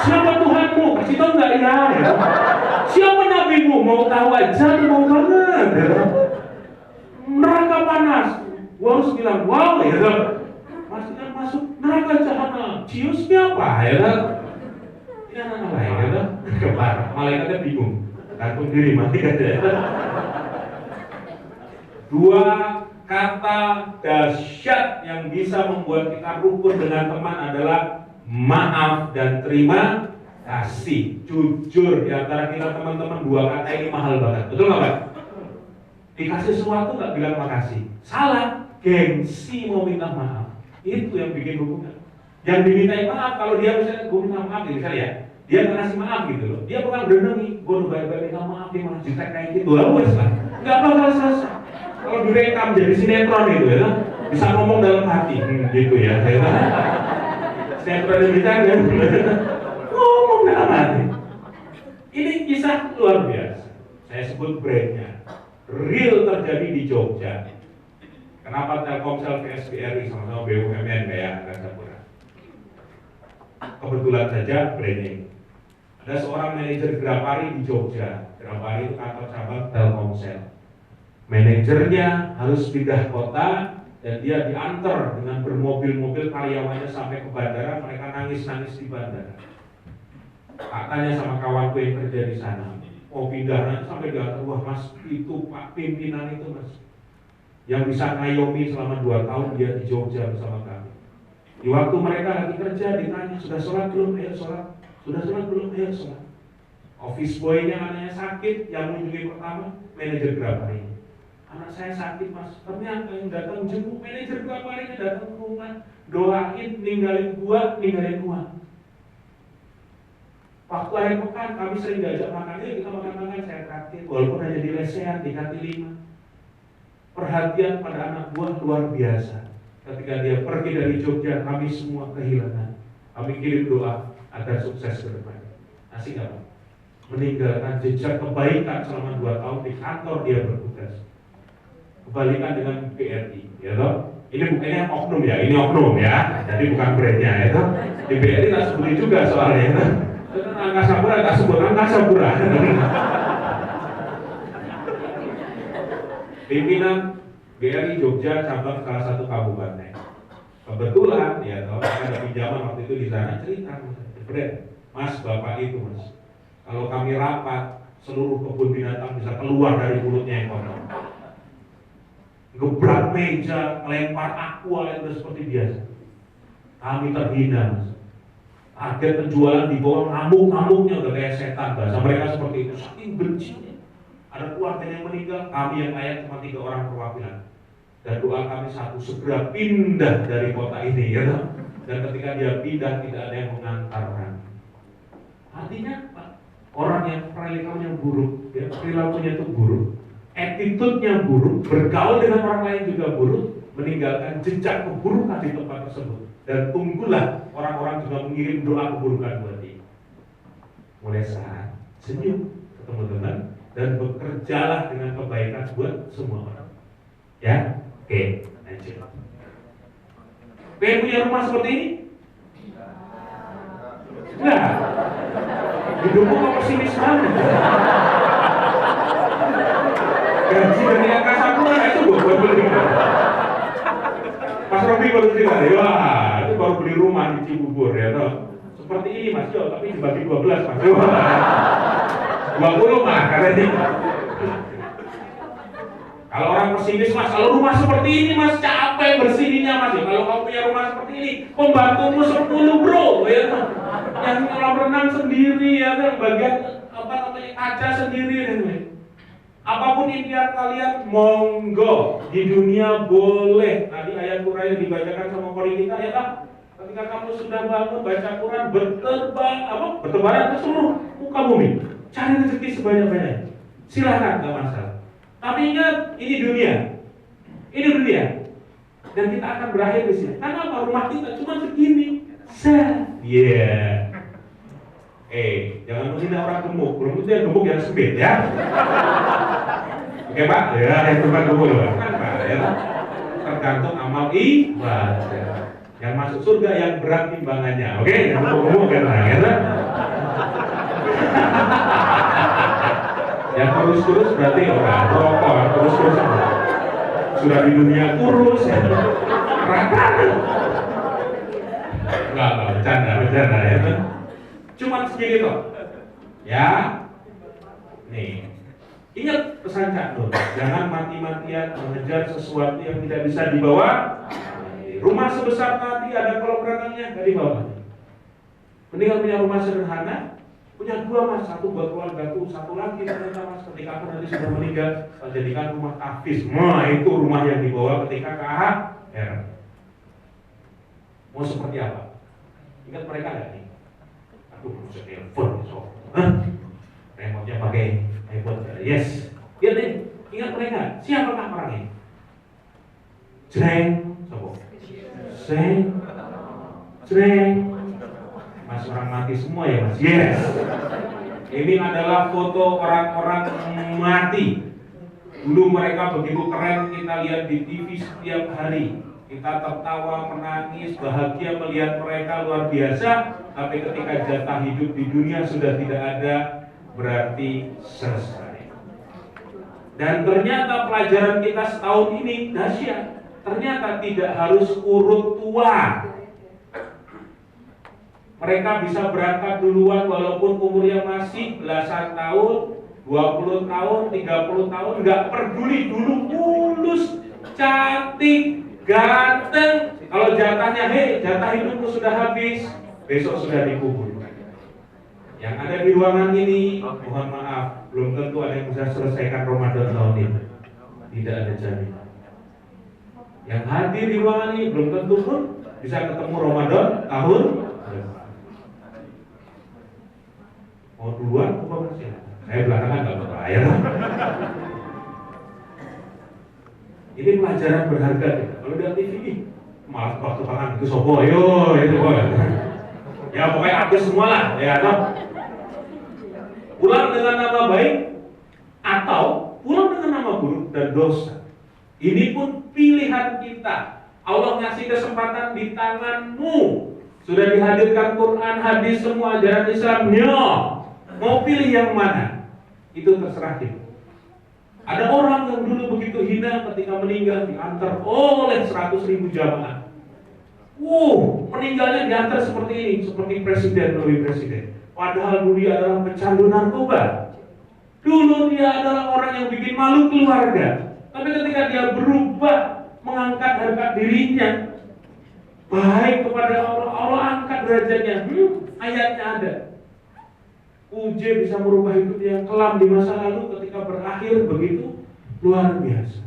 Speaker 1: Siapa Tuhanmu? Kasih tahu nggak ya? Ya toh. Siapa nabimu? Mau tahu aja, mau banget, ya toh. Neraka panas, gua harus bilang wow, ya toh. Maksudnya masuk neraka jahanam, ciusnya apa, ya toh. Ini anak alay, ya toh. Kebar, malaikatnya bingung. Gantung diri, mati aja. Dua kata dahsyat yang bisa membuat kita rukun dengan teman adalah maaf dan terima kasih. Jujur, di antara kita teman-teman, dua kata ini mahal banget. Betul nggak Pak? Dikasih sesuatu nggak bilang makasih. Salah, gengsi mau minta maaf. Itu yang bikin hubungan. Yang dimintai maaf, kalau dia misalnya, gue minta maaf gitu misalnya ya, dia nggak ngasih maaf gitu loh. Dia bukan berenang nih, gue udah baik-baik minta maaf, dia malah jutek kayak gitu. Wes lah, nggak bakal selesai. Kalau direkam jadi sinetron gitu ya, bisa ngomong dalam hati, gitu ya. Sinetron yang bisa kan, ngomong dalam hati. Ini kisah luar biasa. Saya sebut brandnya, real terjadi di Jogja. Kenapa Telkomsel VSBRI sama-sama BUMN kayak Angkasa Pura? Kebetulan saja branding. Ada seorang manajer Grapari di Jogja. Grapari itu kantor cabang Telkomsel. Manajernya harus pindah kota dan dia diantar dengan bermobil-mobil karyawannya sampai ke bandara. Mereka nangis-nangis di bandara. Katanya sama kawanku yang kerja di sana, mau pindah sampai diantar, wah mas itu pak pimpinan itu mas, yang bisa ngayomi selama 2 tahun dia di Jogja bersama kami. Di waktu mereka lagi kerja ditanya, sudah sholat belum? Ayo sholat. Sudah sholat belum? Ayo sholat. Office boy-nya anaknya sakit, yang mengunjungi pertama manajer Grapari. Anak saya sakit mas, ternyata yang datang jemput manajer Grapari datang ke rumah, doain, ninggalin gua. Waktu akhir pekan kami sering diajak makan, kita makan-makan, saya traktir, walaupun hanya di lesehan, dikasih 5. Perhatian pada anak buah luar biasa. Ketika dia pergi dari Jogja, kami semua kehilangan. Kami kirim doa agar sukses ke depan. Asik gak Pak? Meninggalkan jejak kebaikan selama 2 tahun di kantor dia bertugas. Kebalikan dengan BRI, ya toh? Ini bukannya oknum ya, ini oknum ya. Jadi bukan brandnya, ya toh? Di BRI tak sebutin juga soalnya, ya toh? Itu Angkasa Pura tak sebut Angkasa Pura. Pimpinan BRI Jogja cabang salah satu kabupaten. Kebetulan ya toh ada pinjaman waktu itu di sana, cerita mas bapak itu mas, kalau kami rapat seluruh kebun binatang bisa keluar dari mulutnya yang kotor. Gebrak meja, lempar aqua itu seperti biasa. Kami terhina mas. Target penjualan di bawah, ngamuk-ngamuknya udah kayak setan, bahasa mereka seperti itu, saking bencinya. Ada keluarga yang meninggal, kami yang layak cuma 3 orang perwakilan. Dan doa kami satu, segera pindah dari kota ini, ya. Dan ketika dia pindah, tidak ada yang mengantarkan. Artinya, orang yang perilakunya buruk, ya, perilakunya itu buruk, attitude-nya buruk, bergaul dengan orang lain juga buruk, meninggalkan jejak keburukan di tempat tersebut. Dan tunggulah orang-orang juga mengirim doa keburukan buat dia. Mulai saat senyum ke teman-teman dan bekerjalah dengan kebaikan buat semua orang. Ya, oke, lanjut. Pengen punya rumah seperti ini? Enggak. Hidupmu kok pesimis banget. Gaji dari Angkasa Pura itu buat beli. Mas Robi baru cerita, wah itu baru beli rumah di Cibubur ya toh. Seperti ini mas, yo, tapi dibagi 12 mas. 20 mas, karena ini. Kalau orang pesimis mas, kalau rumah seperti ini mas capek bersihnya mas. Ya, kalau kamu punya rumah seperti ini, pembantumu 10 bro, ya toh. Yang kolam renang sendiri ya toh, bagian kaca sendiri ya. Apapun impian kalian, monggo di dunia boleh. Tadi ayat Quran yang dibacakan sama kori kita ya kan? Ketika kamu sudah bangun baca Quran, bertebaran ke seluruh muka bumi. Cari rezeki sebanyak-banyaknya. Silakan, gak masalah. Tapi ingat, ini dunia. Ini dunia. Dan kita akan berakhir di sini. Karena apa? Rumah kita cuma segini. Yeah. Jangan menghina orang gemuk. Belum tentu yang gemuk yang sempit ya. Oke Pak, ya yang bukan gemuk loh. Kan Pak, ya. Tergantung amal ibadah. Yang masuk surga yang berat timbangannya. Oke, yang gemuk kan ya. Yang kurus-kurus berarti orang rokok, kurus-kurus sudah di dunia kurus ya. Rata. Enggak, bercanda ya. Cuma segini kok. Ya. Nih. Ingat pesan Cak Nur, jangan mati-matian mengejar sesuatu yang tidak bisa dibawa. Rumah sebesar tadi ada kolam renangnya, nggak dibawa. Mendingan punya rumah sederhana, punya 2 mas, satu buat keluargaku, satu lagi ternyata mas ketika aku nanti sudah meninggal, saya jadikan rumah tahfiz. Nah itu rumah yang dibawa ketika ke akhirat. Mau seperti apa? Ingat mereka nggak nih? Aduh, bisa telepon, so. Remote-nya pakai iPhone. Yes. Lihat nih, ingat mereka. Siapakah orangnya? Jreng, sopo. Jreng, jreng. Mas orang mati semua ya mas. Yes. Ini adalah foto orang-orang mati. Dulu mereka begitu keren, kita lihat di TV setiap hari. Kita tertawa, menangis, bahagia melihat mereka luar biasa. Tapi ketika jatah hidup di dunia sudah tidak ada, berarti selesai. Dan ternyata pelajaran kita setahun ini dahsyat. Ternyata tidak harus urut tua. Mereka bisa berangkat duluan walaupun umurnya masih belasan tahun, 20 tahun, 30 tahun, nggak peduli, dulu mulus, cantik, ganteng. Kalau jatahnya, jatah hidupmu sudah habis, besok sudah dikubur. Yang ada di ruangan ini, mohon maaf, belum tentu ada yang bisa selesaikan Ramadan tahun ini. Tidak ada jaminan. Yang hadir di ruangan ini belum tentu pun bisa ketemu Ramadan tahun depan. Mau duluan, apa masih? Saya belakangan nggak berbayar. Ini pelajaran berharga ya. Kalau di TV ini, malah waktu tangan itu sopo, ayo itu boy. Ya pokoknya habis semua lah, ya toh. Pulang dengan nama baik atau pulang dengan nama buruk dan dosa. Ini pun pilihan kita. Allah ngasih kesempatan di tanganmu. Sudah dihadirkan Quran, hadis, semua ajaran Islamnya. Mau pilih yang mana? Itu terserah kita. Ada orang yang dulu begitu hina ketika meninggal diantar oleh 100.000 jamaah. Meninggalnya diantar seperti ini, seperti presiden, lebih presiden. Padahal dulu dia adalah pecandu narkoba. Dulu dia adalah orang yang bikin malu keluarga. Tapi ketika dia berubah, mengangkat harkat dirinya, baik kepada Allah, Allah angkat derajatnya. Ayatnya ada. UJ bisa merubah hidup yang kelam di masa lalu ketika berakhir begitu luar biasa.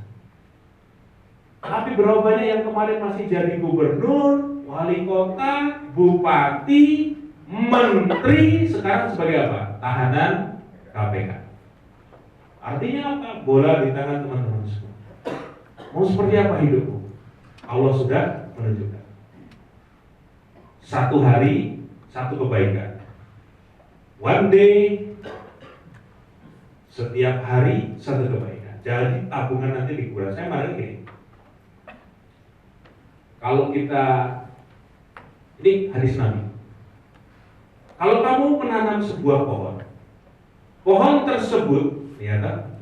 Speaker 1: Tapi berapa banyak yang kemarin masih jadi gubernur, wali kota, bupati, menteri, sekarang sebagai apa? Tahanan KPK. Artinya apa? Bola di tangan teman-teman semua. Mau seperti apa hidupmu? Allah sudah menunjukkan. Satu hari, satu kebaikan. One day, setiap hari satu kebaikan. Jadi tabungan nanti di kuburan. Saya malah gini. Kalau kita, ini hadis Nabi. Kalau kamu menanam sebuah pohon tersebut, ternyata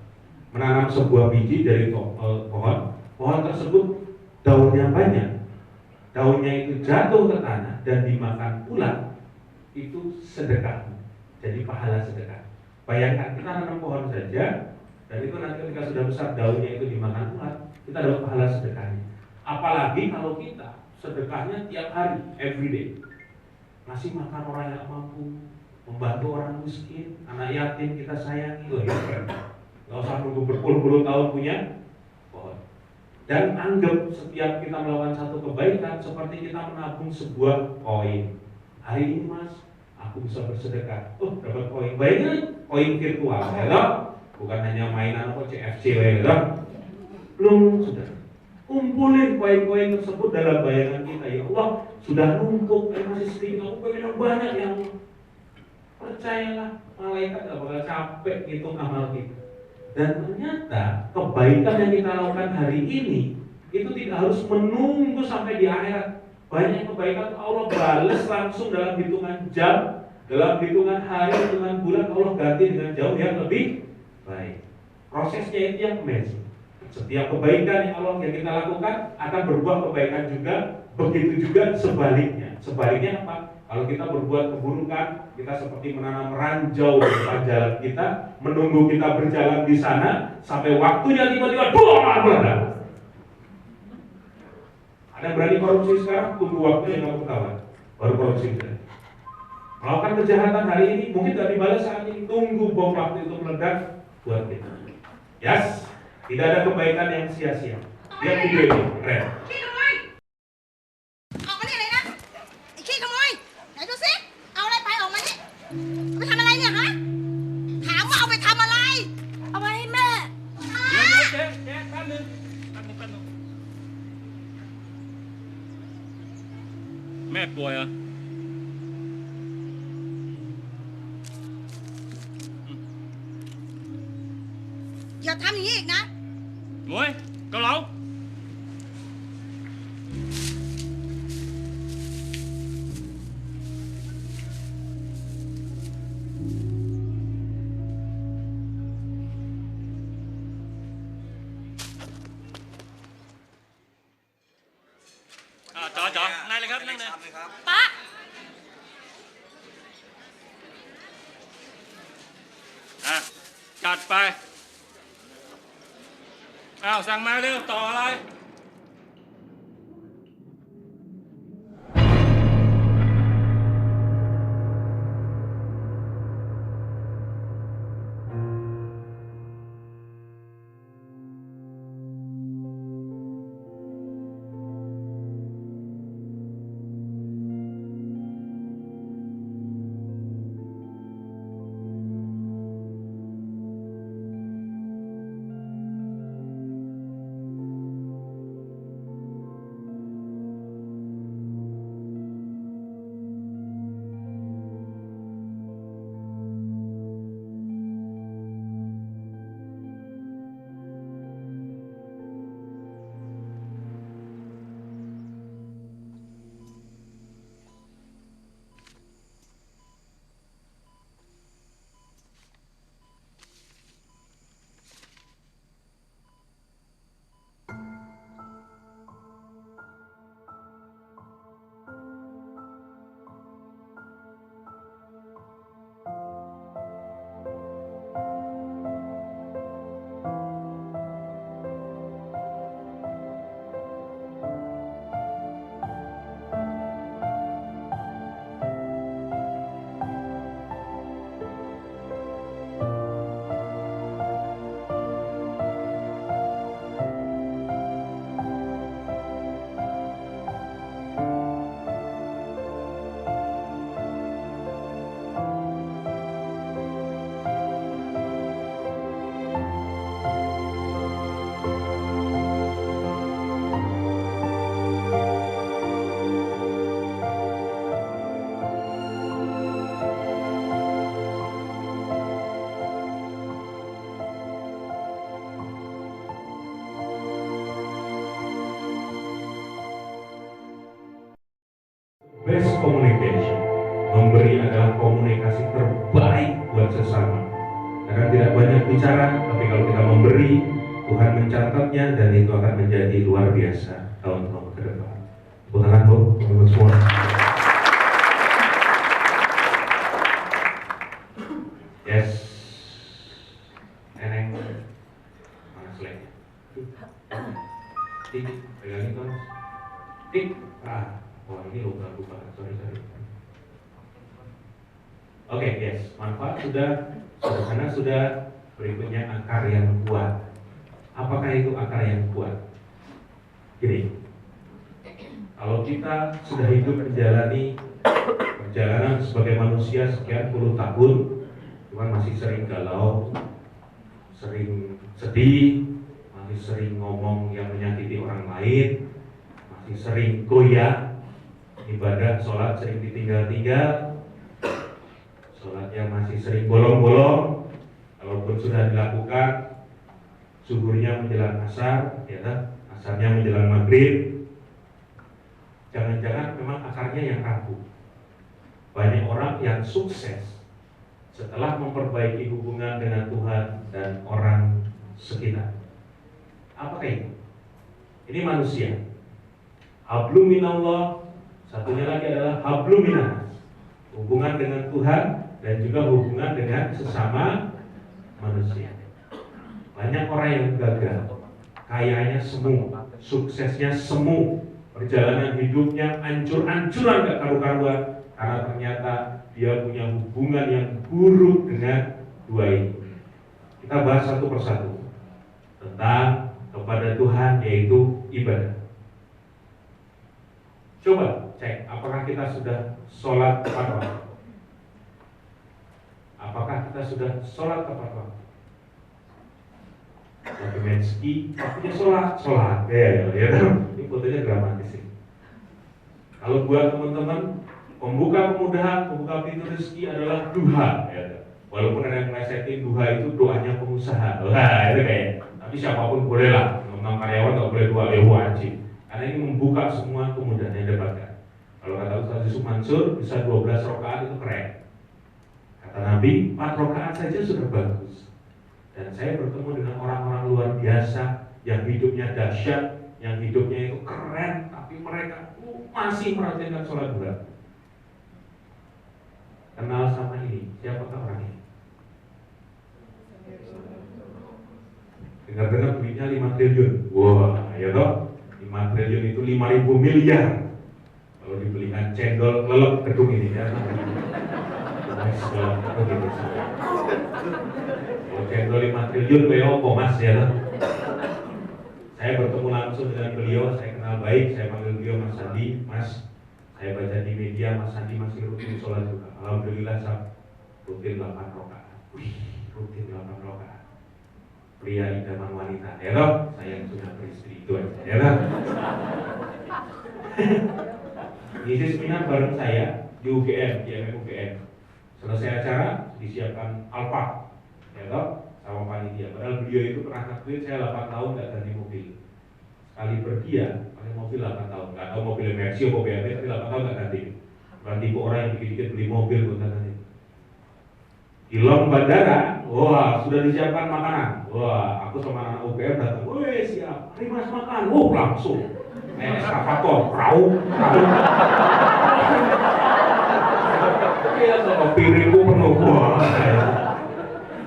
Speaker 1: menanam sebuah biji dari pohon tersebut daunnya banyak, daunnya itu jatuh ke tanah dan dimakan ulat, itu sedekah. Jadi pahala sedekah. Bayangkan kita nanam pohon saja, dan itu nanti ketika sudah besar daunnya itu dimakan ulat, kita dapat pahala sedekahnya. Apalagi kalau kita sedekahnya tiap hari, everyday, ngasih makan orang yang mampu, membantu orang miskin, anak yatim kita sayangi, nggak usah nunggu berpuluh-puluh tahun punya pohon. Dan anggap setiap kita melakukan satu kebaikan seperti kita menabung sebuah koin. Hari ini mas, aku bisa bersedekah. Dapat koin. Bayangin koin virtual, ya, bukan hanya mainan apa CFC, ya, belum sudah. Kumpulin koin-koin tersebut dalam bayangan kita. Ya Allah, sudah numpuk, masih sedikit. Aku pengen yang banyak ya Allah. Percayalah, malaikat gak bakal capek ngitung amal kita. Dan ternyata kebaikan yang kita lakukan hari ini itu tidak harus menunggu sampai di akhirat. Banyak kebaikan Allah balas langsung dalam hitungan jam, dalam hitungan hari, hitungan bulan. Allah ganti dengan jauh yang lebih baik. Prosesnya itu yang amazing. Setiap kebaikan yang kita lakukan akan berbuah kebaikan juga Begitu juga sebaliknya. Sebaliknya apa? Kalau kita berbuat keburukan, kita seperti menanam ranjau di depan jalan kita, menunggu kita berjalan di sana, sampai waktunya tiba-tiba meledak. Ada yang berani korupsi sekarang? Tunggu waktunya kamu ketahuan, baru korupsi kita. Melakukan kejahatan hari ini, mungkin tidak dibalas saat ini, tunggu bom waktu itu meledak buat kita. Yes, tidak ada kebaikan yang sia-sia. Lihat video ini, keren.
Speaker 4: ออกมานี่เลยนะไอ้ขี้ขโมยไหนดูสิเอาอะไรไปออกมานี่เอาไปทำอะไรเนี่ยฮะถามว่าเอาไปทำอะไรเอาไปให้แม่
Speaker 5: เจ๊แป๊บนึงแม่ป่วยเหรอ
Speaker 4: อย่าทำอย่างนี้อีกนะ
Speaker 5: หมวยเกาเหลาจ๋อนั่งเลยครับนั่งเลย
Speaker 4: ป๊า
Speaker 5: จัดไปอ้าวสั่งมาเร็วต่ออะไร
Speaker 1: Best communication, memberi adalah komunikasi terbaik buat sesama. Karena tidak banyak bicara, tapi kalau kita memberi, Tuhan mencatatnya dan itu akan menjadi luar biasa tahun-tahun ke depan. Tepuk tangan Bu, teman-teman semua. Yes. Neneng, mana slide-nya? Tik, pegangin terus. Tik, oh ini lupa, sorry. Oke, yes, manfaat sudah, sederhana sudah, berikutnya akar yang kuat. Apakah itu akar yang kuat? Gini, kalau kita sudah hidup menjalani perjalanan sebagai manusia sekian puluh tahun, cuman masih sering galau, sering sedih, masih sering ngomong yang menyakiti orang lain, masih sering goyah, ibadah, sholat sering ditinggal-tinggal, sholatnya masih sering bolong-bolong, kalaupun sudah dilakukan, zuhurnya menjelang asar, ya kan? Asarnya menjelang maghrib. Jangan-jangan memang akarnya yang rapuh. Banyak orang yang sukses setelah memperbaiki hubungan dengan Tuhan dan orang sekitar. Apakah itu? Ini manusia. Hablum minallah, satunya lagi adalah hablum minan. Hubungan dengan Tuhan dan juga hubungan dengan sesama manusia. Banyak orang yang gagal, kayanya semu, suksesnya semu, perjalanan hidupnya ancur-ancuran gak karu-karuan karena ternyata dia punya hubungan yang buruk dengan dua ini. Kita bahas satu persatu tentang kepada Tuhan, yaitu ibadah. Coba cek, apakah kita sudah sholat tepat waktu? Apakah kita sudah sholat tepat waktu? Lagi main ski, waktunya sholat. Ya. Ini fotonya dramatis sih. Kalau buat teman-teman, pembuka kemudahan, pembuka pintu rezeki adalah duha. Ya. Walaupun ada yang melesetin duha itu doanya pengusaha. Wah, itu kayak. Tapi siapapun boleh lah. Tentang karyawan nggak boleh doa, wajib. Karena ini membuka semua kemudahan yang dapatkan. Kalau kata Ustaz Yusuf Mansur, bisa 12 rakaat itu keren. Kata Nabi, 4 rakaat saja sudah bagus. Dan saya bertemu dengan orang-orang luar biasa yang hidupnya dahsyat, yang hidupnya itu keren, tapi mereka masih merhatiin sholat duha. Kenal sama ini, siapakah orang ini? Dengar-dengar duitnya 5 triliun. Wah, ya toh? 5 triliun itu 5.000 miliar. Kalau dibelikan cendol lelep gedung ini ya. Kalau cendol 5 triliun beliau mas ya toh? Saya bertemu langsung dengan beliau, saya kenal baik, saya panggil beliau Mas Sandi. Mas, saya baca di media Mas Sandi masih rutin sholat juga. Alhamdulillah saya rutin 8 rakaat. Wih, rutin 8 rakaat. Pria idaman wanita, ya toh? Saya yang sudah beristri itu aja, ya toh? Ngisi seminar bareng saya di UGM, di UGM. Selesai acara, disiapkan alpa, ya toh? Sama panitia. Padahal beliau itu pernah ngakuin saya 8 tahun gak ganti mobil. Sekali pergi ya, pakai mobil 8 tahun. Gak tahu mobil Mercy atau BMW, tapi 8 tahun gak ganti. Berarti tipe orang yang dikit-dikit beli mobil buat ganti. Di long bandara, wah sudah disiapkan makanan. Wah, aku sama anak UGM datang. Woi siap, mari mas makan. Langsung. Eskavator, perahu. Iya, sama piringku penuh. Wah.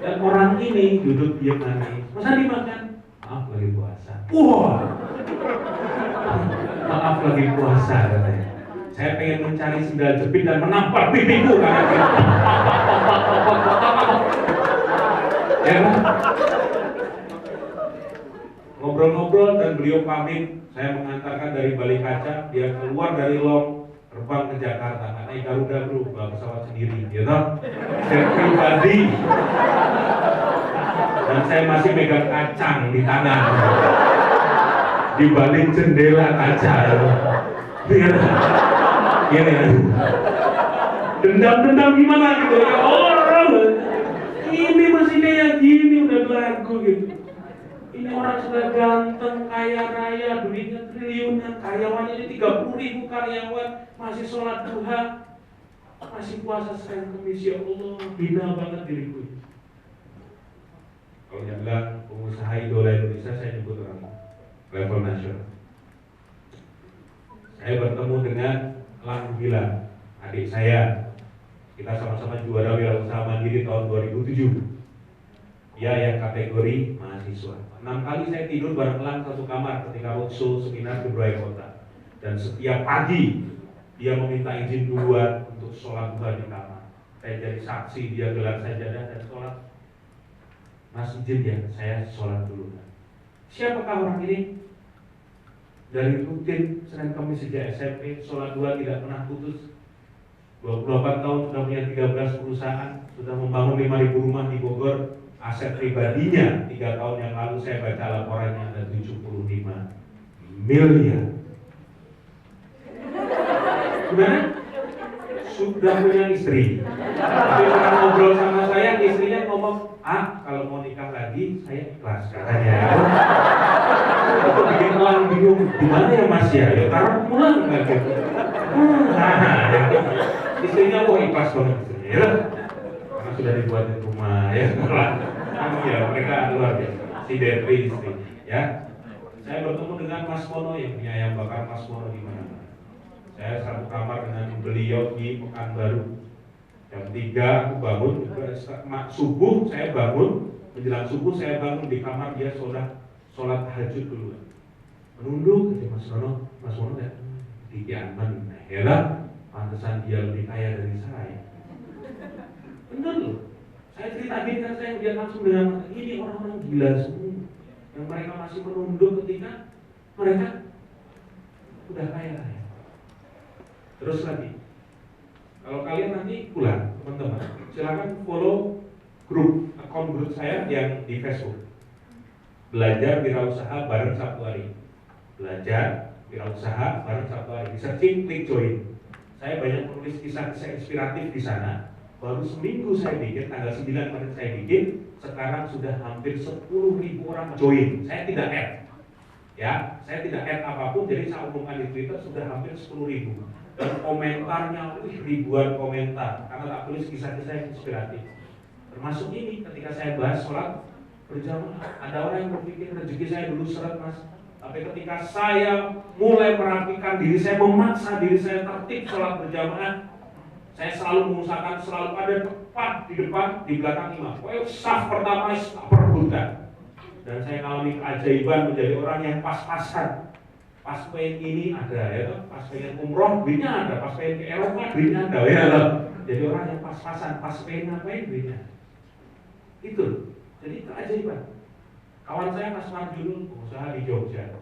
Speaker 1: Dan orang ini duduk diam nangis. Masa dimakan? Maaf lagi puasa. Wah. Maaf lagi puasa katanya. Saya pengen mencari sendal jepit dan menampar pipiku karena dia. Ya kan? Ngobrol-ngobrol dan beliau pamit. Saya mengantarkan dari balik kaca, dia keluar dari long terbang ke Jakarta. Naik Garuda bro, bawa pesawat sendiri, ya toh? Saya pribadi. Dan saya masih megang kacang di tangan. Di balik jendela kaca. Gini ya. Dendam-dendam gimana gitu ya orang. Ini masih kayak gini udah belagu gitu. Ini orang sudah ganteng, kaya raya, duitnya triliunan, karyawannya 30.000 karyawan, masih sholat duha, masih puasa Senin Kamis. Ya Allah, bina banget diriku. Kalau yang bilang pengusaha idola Indonesia, saya nyebut orang level nasional. Saya bertemu dengan Lang Bilang, adik saya. Kita sama-sama juara wirausaha mandiri tahun 2007. Dia yang kategori mahasiswa. 6 kali saya tidur bareng Lang satu kamar ketika roadshow seminar di Brai Kota. Dan setiap pagi dia meminta izin duluan untuk sholat duha di kamar. Saya jadi saksi, dia gelar sajadah dan sholat. Mas izin ya, saya sholat dulu. Siapakah orang ini? Dari rutin Senin Kamis sejak SMP, sholat duha tidak pernah putus. 28 tahun sudah punya 13 perusahaan, sudah membangun 5.000 rumah di Bogor. Aset pribadinya 3 tahun yang lalu saya baca laporannya ada 75 miliar. Sudah punya istri. Tapi sekarang ngobrol sama saya, istrinya ngomong, kalau mau nikah lagi saya ikhlas katanya. Itu bikin Lang bingung, gimana ya mas ya? Ya karena pulang nggak gitu. Istrinya kok ikhlas banget istrinya ya? Karena sudah dibuatin rumah ya. Ya mereka luar biasa. Si Detri istri ya. saya bertemu dengan Mas Mono yang punya ayam bakar Mas Mono di mana-mana. Saya satu kamar dengan beliau di Pekanbaru. Jam 3 aku bangun, subuh saya bangun, menjelang subuh saya bangun di kamar dia sholat tahajud dulu. Menunduk ke Mas Mono ya, di Kiaman, heran, pantesan dia lebih kaya dari saya. Bener loh, saya cerita gini kan saya lihat langsung dengan ini orang-orang gila semua, yang mereka masih menunduk ketika mereka udah kaya raya. Terus lagi, kalau kalian nanti pulang, teman-teman, silakan follow akun grup saya yang di Facebook. Belajar wirausaha bareng Sabtu hari. Belajar wirausaha bareng Sabtu hari. Di searching, klik join. Saya banyak menulis kisah-kisah inspiratif di sana. Baru seminggu saya bikin, tanggal 9 kemarin saya bikin, sekarang sudah hampir 10.000 orang join. Saya tidak add, ya, saya tidak add apapun, jadi saya umumkan di Twitter sudah hampir 10.000. Dan komentarnya, ribuan komentar, karena tak tulis kisah-kisah yang inspiratif. Termasuk ini, ketika saya bahas sholat berjamaah, ada orang yang berpikir rezeki saya dulu seret mas, tapi ketika saya mulai merapikan diri saya, memaksa diri saya tertib sholat berjamaah, saya selalu mengusahakan selalu ada tepat di depan, di belakang imam. Pokoknya saf pertama tak perebutan. Dan saya mengalami keajaiban menjadi orang yang pas-pasan. Pas pengen ini ada ya, pas pengen umroh duitnya ada, pas pengen ke Eropa duitnya ada ya. Jadi orang yang pas-pasan, pas pengen ngapain duitnya. Itu. Jadi keajaiban. Kawan saya Mas Marjunun, pengusaha di Jogja.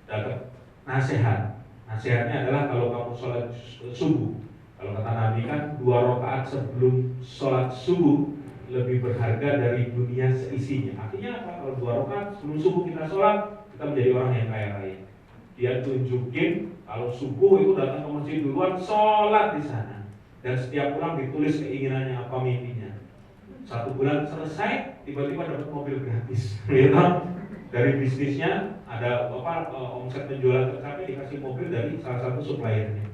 Speaker 1: Dapat nasihat. Nasihatnya adalah kalau kamu sholat subuh, kalau kata Nabi kan 2 rakaat sebelum sholat subuh lebih berharga dari dunia seisinya. Artinya apa? Kalau 2 rakaat sebelum subuh kita sholat, kita menjadi orang yang kaya raya. Dia tunjukin kalau subuh itu datang ke masjid duluan, sholat di sana. Dan setiap pulang ditulis keinginannya apa mimpinya. 1 bulan selesai, tiba-tiba dapat mobil gratis. Gitu. Dari bisnisnya ada omset penjualan tercapai dikasih mobil dari salah satu suppliernya.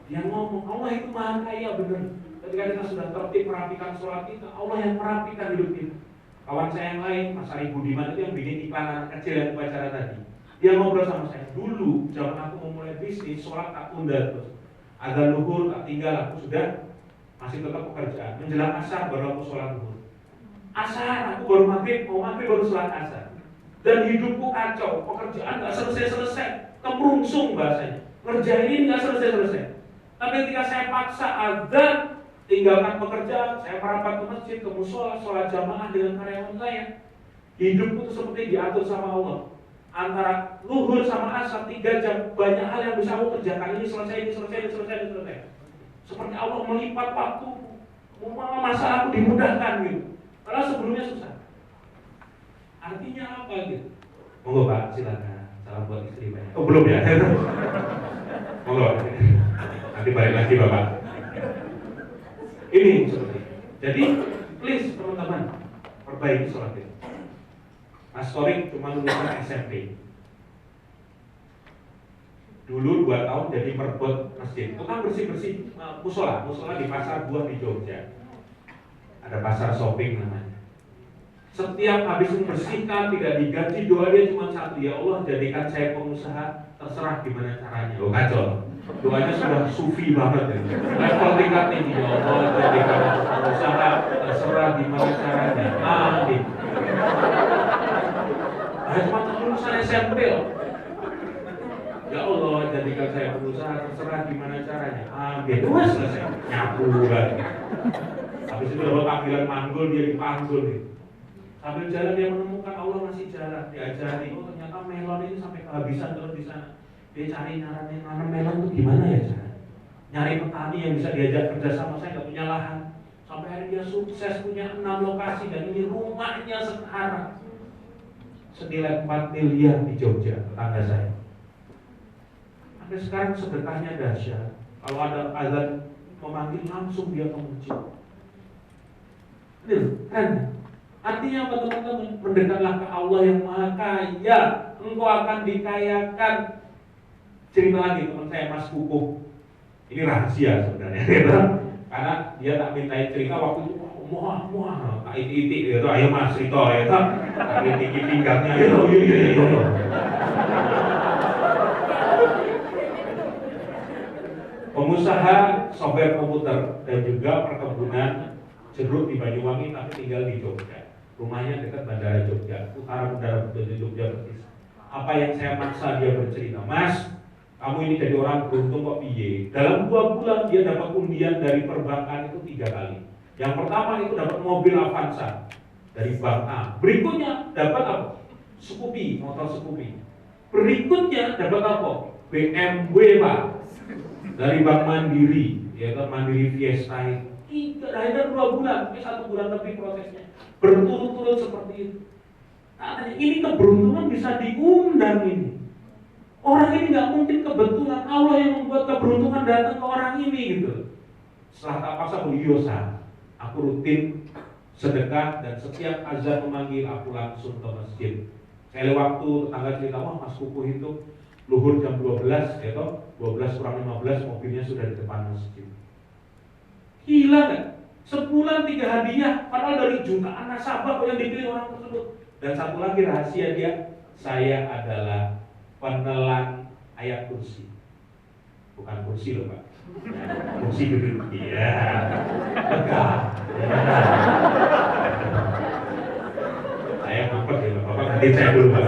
Speaker 1: Dia ngomong Allah itu maha kaya bener. Ketika kita sudah tertib merapikan sholat kita, Allah yang merapikan hidup kita. Kawan saya yang lain, Mas Ari Budiman itu yang bikin iklan anak kecil yang upacara tadi. Dia ngobrol sama saya, dulu zaman aku mau mulai bisnis, sholat tak tunda terus. Azan luhur tak tinggal, aku sudah masih tetap pekerjaan. Menjelang asar baru aku sholat luhur. Asar aku baru maghrib, mau maghrib baru sholat asar. Dan hidupku kacau, pekerjaan nggak selesai-selesai, kemerungsung bahasanya. Ngerjain ini nggak selesai-selesai. Tapi ketika saya paksa azan, tinggalkan pekerjaan, saya merapat ke masjid, ke musola, sholat jamaah dengan karyawan saya. Hidupku itu seperti diatur sama Allah. Antara luhur sama asar 3 jam, banyak hal yang bisa aku kerjakan. Ini selesai. Seperti Allah melipat waktu, masalahku dimudahkan gitu. Padahal sebelumnya susah. Artinya apa gitu? Monggo Pak, silakan. Salam buat istri banyak. Oh belum ya? Monggo. Nanti balik lagi Bapak. Ini seperti itu. Jadi, please teman-teman, perbaiki sholat itu. Mas Torik cuma lulusan SMP. Dulu 2 tahun jadi merbot masjid. Itu kan bersih-bersih musola di pasar buah di Jogja. Ada pasar shopping namanya. Setiap habis membersihkan, tidak digaji, doa dia cuma satu, ya Allah jadikan saya pengusaha, terserah gimana caranya. Oh kacau, doanya sudah sufi banget ya. Level tingkat tinggi, ya Allah jadikan pengusaha, terserah gimana caranya. Amin. Cuma lulusan SMP loh. Ya Allah jadikan saya pengusaha, terserah gimana caranya. Amin. Wah selesai, nyapu lagi. Habis itu dapat panggilan manggul, dia dipanggul nih. Sambil jalan dia menemukan Allah masih jalan, diajari, oh ternyata melon ini sampai kehabisan terus di sana. Dia cari nanam melon itu gimana ya cara? Nyari petani yang bisa diajak kerja sama, saya nggak punya lahan. Sampai akhirnya dia sukses punya 6 lokasi dan ini rumahnya sekarang senilai 4 miliar di Jogja, tetangga saya. Sampai sekarang sedekahnya dahsyat. Kalau ada azan memanggil langsung dia ke masjid. Ini keren. Artinya apa teman-teman? Mendekatlah ke Allah yang maha kaya, engkau akan dikayakan. Cerita lagi teman saya Mas Kukuh. Ini rahasia sebenarnya, karena dia tak minta cerita waktu itu muah, itik itu ayo mas itu ya kan, itik pinggangnya iya. Pengusaha software komputer dan juga perkebunan jeruk di Banyuwangi tapi tinggal di Jogja. Rumahnya dekat Bandara Jogja, utara Jogja persis. Apa yang saya maksa dia bercerita, Mas, kamu ini jadi orang beruntung kok piye. Dalam 2 bulan dia dapat undian dari perbankan itu 3 kali. Yang pertama itu dapat mobil Avanza dari bank A. Berikutnya dapat apa? Scoopy, motor Scoopy. Berikutnya dapat apa? BMW Pak. Dari Bank Mandiri, yaitu Mandiri Fiesta itu. Hanya 2 bulan, 1 bulan lebih prosesnya. Berturut-turut seperti itu. Katanya ini keberuntungan bisa diundang ini. Orang ini nggak mungkin kebetulan, Allah yang membuat keberuntungan datang ke orang ini gitu. Setelah tak paksa beryosa, aku rutin sedekah dan setiap azan memanggil aku langsung ke masjid. Sekali waktu tetangga cerita, wah Mas Kukuh itu luhur jam 12, ya toh 12 kurang 15 mobilnya sudah di depan masjid. Gila nggak? Sebulan 3 hadiah, padahal dari jutaan nasabah yang dipilih orang tersebut. Dan satu lagi rahasia dia, saya adalah penelan ayat kursi. Bukan kursi loh Pak, kursi duduk. Iya, tegak. Saya mampet ya Bapak, nanti saya dulu Pak.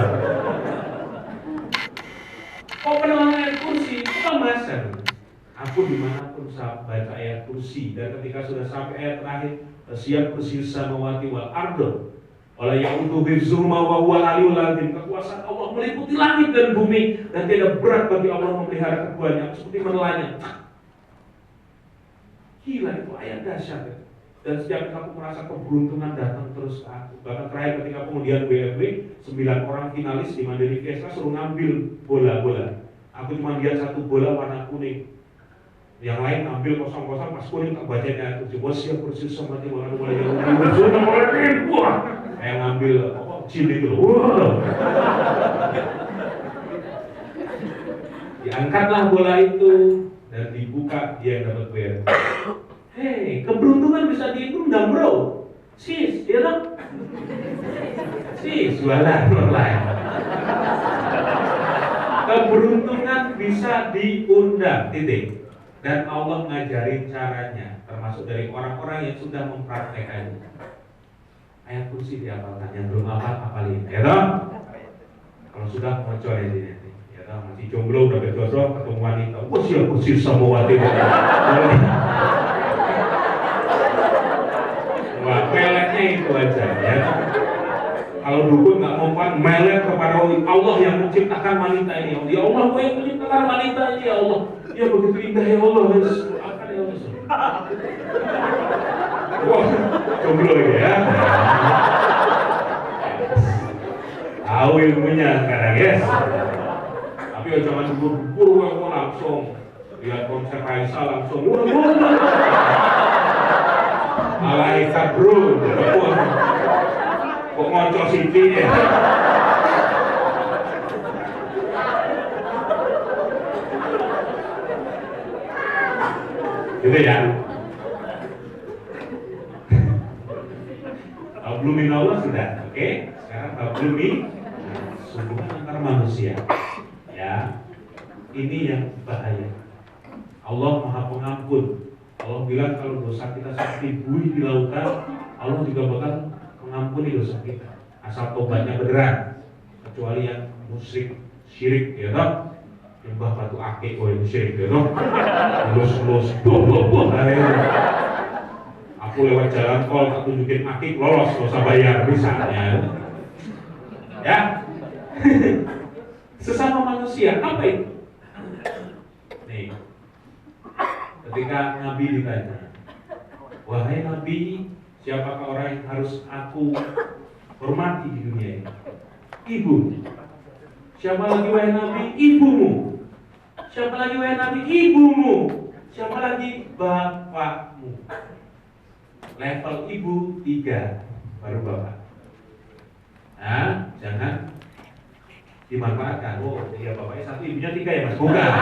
Speaker 1: Oh penelan ayat kursi, bukan masa. Aku dimanapun baca ayat kursi, dan ketika sudah sampai ayat terakhir, siap kursi samawati wal ardo, oleh yang untuk hifzuhuma wa huwal aliyul azim, kekuasaan Allah meliputi langit dan bumi dan tidak berat bagi Allah memelihara keduanya, seperti menelannya. Gila, itu ayat dahsyat ya. Dan setiap aku merasa keberuntungan datang terus ke aku. Bahkan terakhir ketika pengundian BFW, 9 orang finalis di Mandiri Fiesta suruh ngambil bola-bola. Aku cuma lihat 1 bola warna kuning. Yang lain ambil kosong-kosong, pas kuning tak bacanya itu coba siap kursi sama di bola yang wah, saya ngambil apa jin itu loh, wah. Diangkatlah bola itu dan dibuka, dia yang dapat bayar. Hei, keberuntungan bisa diundang bro, sis, ya kan? Sis, jualan online. Keberuntungan bisa diundang, titik. Dan Allah ngajarin caranya, termasuk dari orang-orang yang sudah mempraktekannya. Ayat kursi dihafalkan, yang belum hafalin, ya toh? Kalau sudah ngocor ya ini, ya toh? Masih jomblo udah berjodoh ketemu wanita, wah siap kursi samawati. Wah, peletnya itu aja, ya. Kalau dukun nggak mempan melet kepada Allah yang menciptakan wanita ini. Ya Allah, kau yang menciptakan wanita ini, ya Allah. Ya begitu indah ya Allah. Akan ya Allah. Wah, jomblo ya. Tahu ilmunya sekarang ya. Tapi ya jangan buru-buru langsung lihat konser Raisa langsung. Malaikat bro. Kok ngocok Siti ya? Gitu ya. Tablumi Allah sudah, oke? Sekarang tablumi hubungan antar manusia. Ya, ini yang bahaya. Allah Maha Pengampun. Allah bilang kalau dosa kita seperti buih di lautan, Allah juga bakal mengampuni dosa kita asal tobatnya beneran, kecuali yang musyrik syirik ya toh, nyembah batu akik itu syirik ya toh, lulus boh aku lewat jalan tol tak tunjukin akik lolos gak usah bayar misalnya ya. Sesama manusia apa itu nih, ketika Nabi ditanya, wahai Nabi, siapakah orang yang harus aku hormati di dunia ini? Ibu. Siapa lagi wahai Nabi? Ibumu. Siapa lagi wahai Nabi? Ibumu. Siapa lagi? Bapakmu. Level ibu 3, baru bapak. Nah, jangan dimanfaatkan. Oh, iya bapaknya 1, ibunya 3 ya mas? Bukan.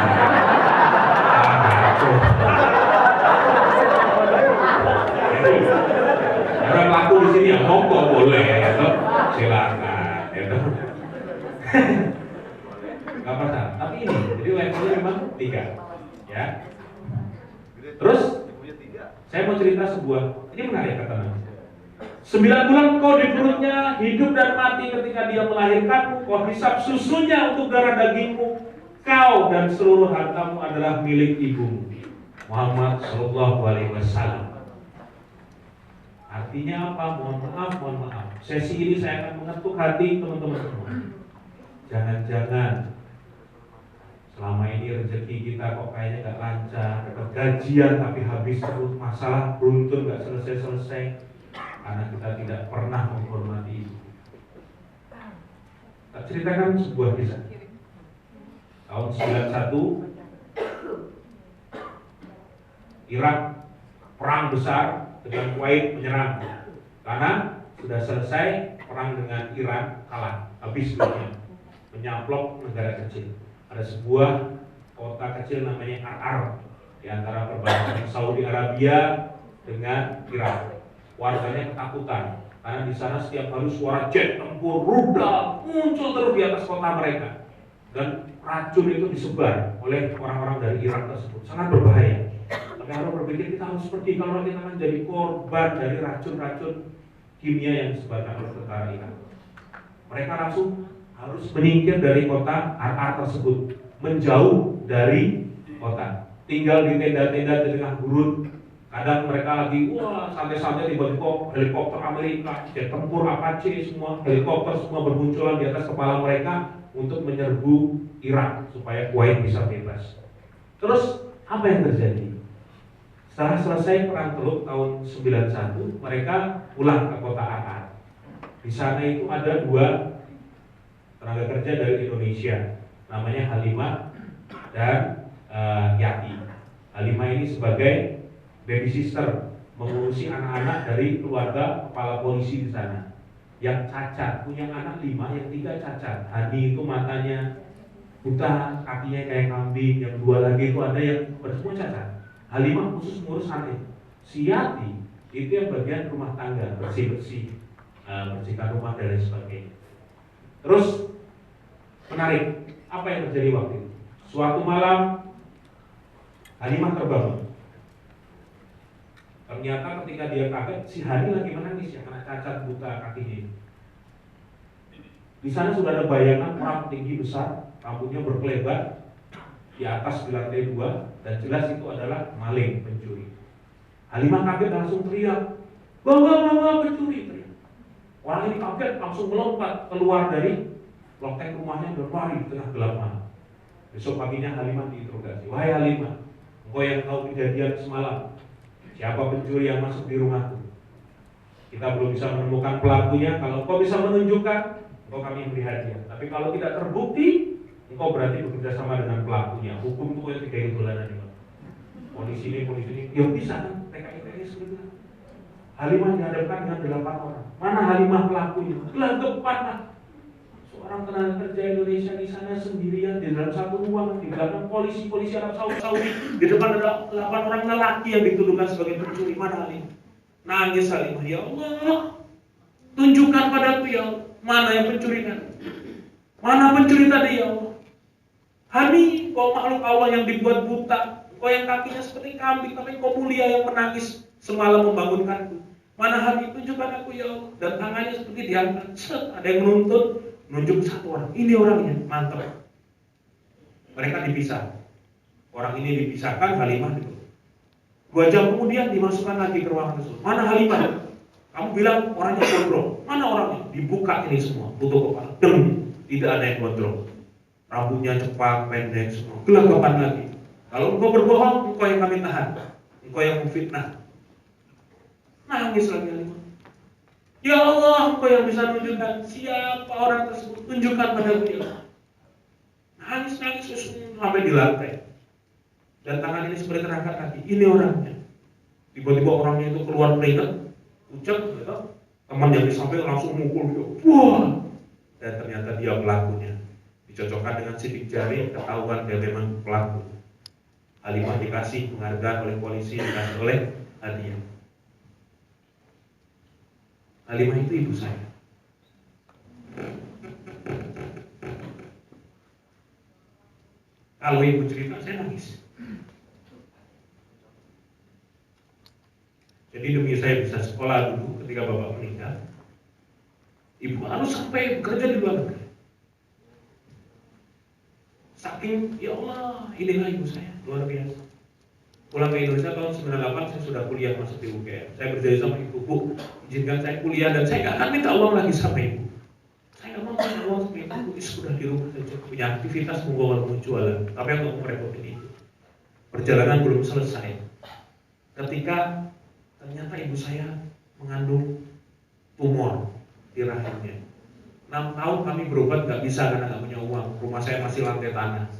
Speaker 1: Ada pelaku di sini ya, monggo boleh, ya toh. Silakan, ya toh. Gak masalah. Tapi ini, jadi levelnya memang 3, ya. Terus, saya mau cerita sebuah, ini menarik kata Nabi. 9 bulan kau di perutnya, hidup dan mati ketika dia melahirkanmu, kau hisap susunya untuk darah dagingmu, kau dan seluruh hartamu adalah milik ibumu. Muhammad Shallallahu Alaihi Wasallam. Artinya apa? Mohon maaf. Sesi ini saya akan mengetuk hati teman-teman semua. Jangan-jangan selama ini rezeki kita kok kayaknya gak lancar, dapat gajian tapi habis terus, masalah beruntun gak selesai-selesai karena kita tidak pernah menghormati ibu. Tak ceritakan sebuah kisah. Tahun 91 Irak perang besar dengan Kuwait menyerang karena sudah selesai perang dengan Iran, kalah habis dunia, menyaplok negara kecil. Ada sebuah kota kecil namanya Ar di antara perbatasan Saudi Arabia dengan Irak. Warganya ketakutan karena di sana setiap hari suara jet tempur rudal muncul terus di atas kota mereka, dan racun itu disebar oleh orang-orang dari Irak tersebut, sangat berbahaya. Tapi orang berpikir kita harus pergi kalau kita akan jadi korban dari racun-racun kimia yang disebarkan oleh tentara Irak. Mereka langsung harus menyingkir dari kota Ar tersebut, menjauh dari kota, tinggal di tenda-tenda di tengah gurun. Kadang mereka lagi santai-santai, tiba-tiba helikopter Amerika, jet tempur Apache, semua helikopter semua bermunculan di atas kepala mereka untuk menyerbu Irak supaya Kuwait bisa bebas. Terus apa yang terjadi? Setelah selesai perang Teluk tahun 91, mereka pulang ke kota Ar. Di sana itu ada 2 tenaga kerja dari Indonesia, namanya Halimah dan Yati. Halimah ini sebagai baby sister, mengurusi anak-anak dari keluarga kepala polisi di sana. Yang cacat, punya anak 5, yang 3 cacat. Hani itu matanya buta, kakinya kayak kambing, yang 2 lagi itu ada yang semua cacat. Halimah khusus ngurus anak. Si Yati itu yang bagian rumah tangga, bersih-bersih, bersihkan rumah dan lain sebagainya. Terus menarik, apa yang terjadi waktu itu? Suatu malam Halimah terbangun. Ternyata ketika dia kaget, si Hani lagi menangis ya, karena cacat buta kakinya. Di sana sudah ada bayangan orang tinggi besar, rambutnya berkelebat di atas di lantai 2, dan jelas itu adalah maling, pencuri. Halimah kaget langsung teriak, bawa pencuri, teriak. Orang ini kaget langsung melompat keluar dari loteng rumahnya dan lari di tengah gelap malam. Besok paginya Halimah diinterogasi, wahai Halimah, engkau yang tahu kejadian semalam, siapa pencuri yang masuk di rumahku? Kita belum bisa menemukan pelakunya. Kalau engkau bisa menunjukkan, engkau kami beri hadiah. Tapi kalau tidak terbukti, engkau berarti bekerja sama dengan pelakunya. Hukum itu yang 3 bulanan ini. Polisi ini, ya bisa kan? TKI seperti itu. Halimah dihadapkan dengan 8 orang. Mana Halimah pelakunya? Gelagapan lah. Seorang tenaga kerja Indonesia di sana sendirian di dalam satu ruangan, di belakang polisi Arab Saudi. Di depan ada 8 orang lelaki yang dituduhkan sebagai pencuri. Mana Halimah? Nangis Halimah, ya Allah, tunjukkan padaku ya Allah, mana yang pencuri tadi? Mana pencuri tadi ya Allah? Hani, kau makhluk Allah yang dibuat buta, kau yang kakinya seperti kambing, tapi kau mulia yang menangis semalam membangunkanku. Mana Hani, tunjukkan aku ya Allah. Dan tangannya seperti diangkat, ada yang menuntut, menunjuk satu orang, ini orangnya, mantap. Mereka dipisah. Orang ini dipisahkan, Halimah itu. 2 jam kemudian dimasukkan lagi ke ruangan tersebut. Mana Halimah? Kamu bilang orangnya gondrong. Mana orangnya? Dibuka ini semua, tutup kepala. Tidak ada yang gondrong. Rambutnya cepat, pendek semua. Gelagapan lagi. Kalau engkau berbohong, engkau yang kami tahan. Engkau yang memfitnah. Nangis lagi Halimah. Ya Allah, engkau yang bisa menunjukkan siapa orang tersebut. Tunjukkan padaku ya Allah. Nangis sampai di lantai. Dan tangan ini seperti terangkat kaki. Ini orangnya. Tiba-tiba orangnya itu keluar keringat, ucap, gitu. Teman yang di samping langsung mukul dia. Wah! Dan ternyata dia pelakunya. Dicocokkan dengan sidik jari, ketahuan dia memang pelaku. Halimah dikasih penghargaan oleh polisi, dikasih oleh hadiah. Halimah itu ibu saya. Kalau ibu cerita, saya nangis. Jadi demi saya bisa sekolah dulu ketika bapak meninggal, ibu harus sampai bekerja di luar negeri. Saking, ya Allah, inilah ibu saya, luar biasa. Pulang ke Indonesia tahun 98, saya sudah kuliah masuk di UGM. Saya berjanji sama ibu, Bu, izinkan saya kuliah dan saya gak akan minta uang lagi sama ibu. Saya gak mau minta uang sama ibu, sudah di rumah saja, punya aktivitas mau jualan. Tapi aku gak mau merepotin ibu. Perjalanan belum selesai. Ketika ternyata ibu saya mengandung tumor di rahimnya. 6 tahun kami berobat gak bisa karena gak punya uang. Rumah saya masih lantai tanah.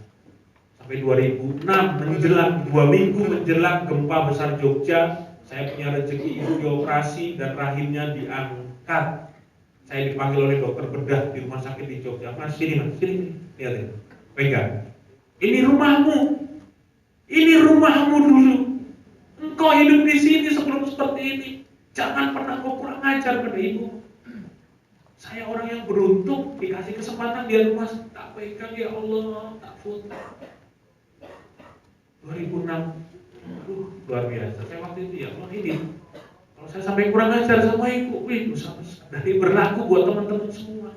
Speaker 1: Sampai 2006 menjelang 2 minggu menjelang gempa besar Jogja, saya punya rezeki ibu dioperasi dan rahimnya diangkat. Saya dipanggil oleh dokter bedah di rumah sakit di Jogja. Mas, sini mas, sini, lihat ya, pegang. Ini rumahmu dulu. Engkau hidup di sini sebelum seperti ini. Jangan pernah kau kurang ajar pada ibu. Saya orang yang beruntung dikasih kesempatan di rumah, tak pegang ya Allah, tak foto. 2006, luar biasa. Saya waktu itu ya, ini kalau saya sampai kurang ajar sama ibu, dosa besar. Dari berlaku buat teman-teman semua,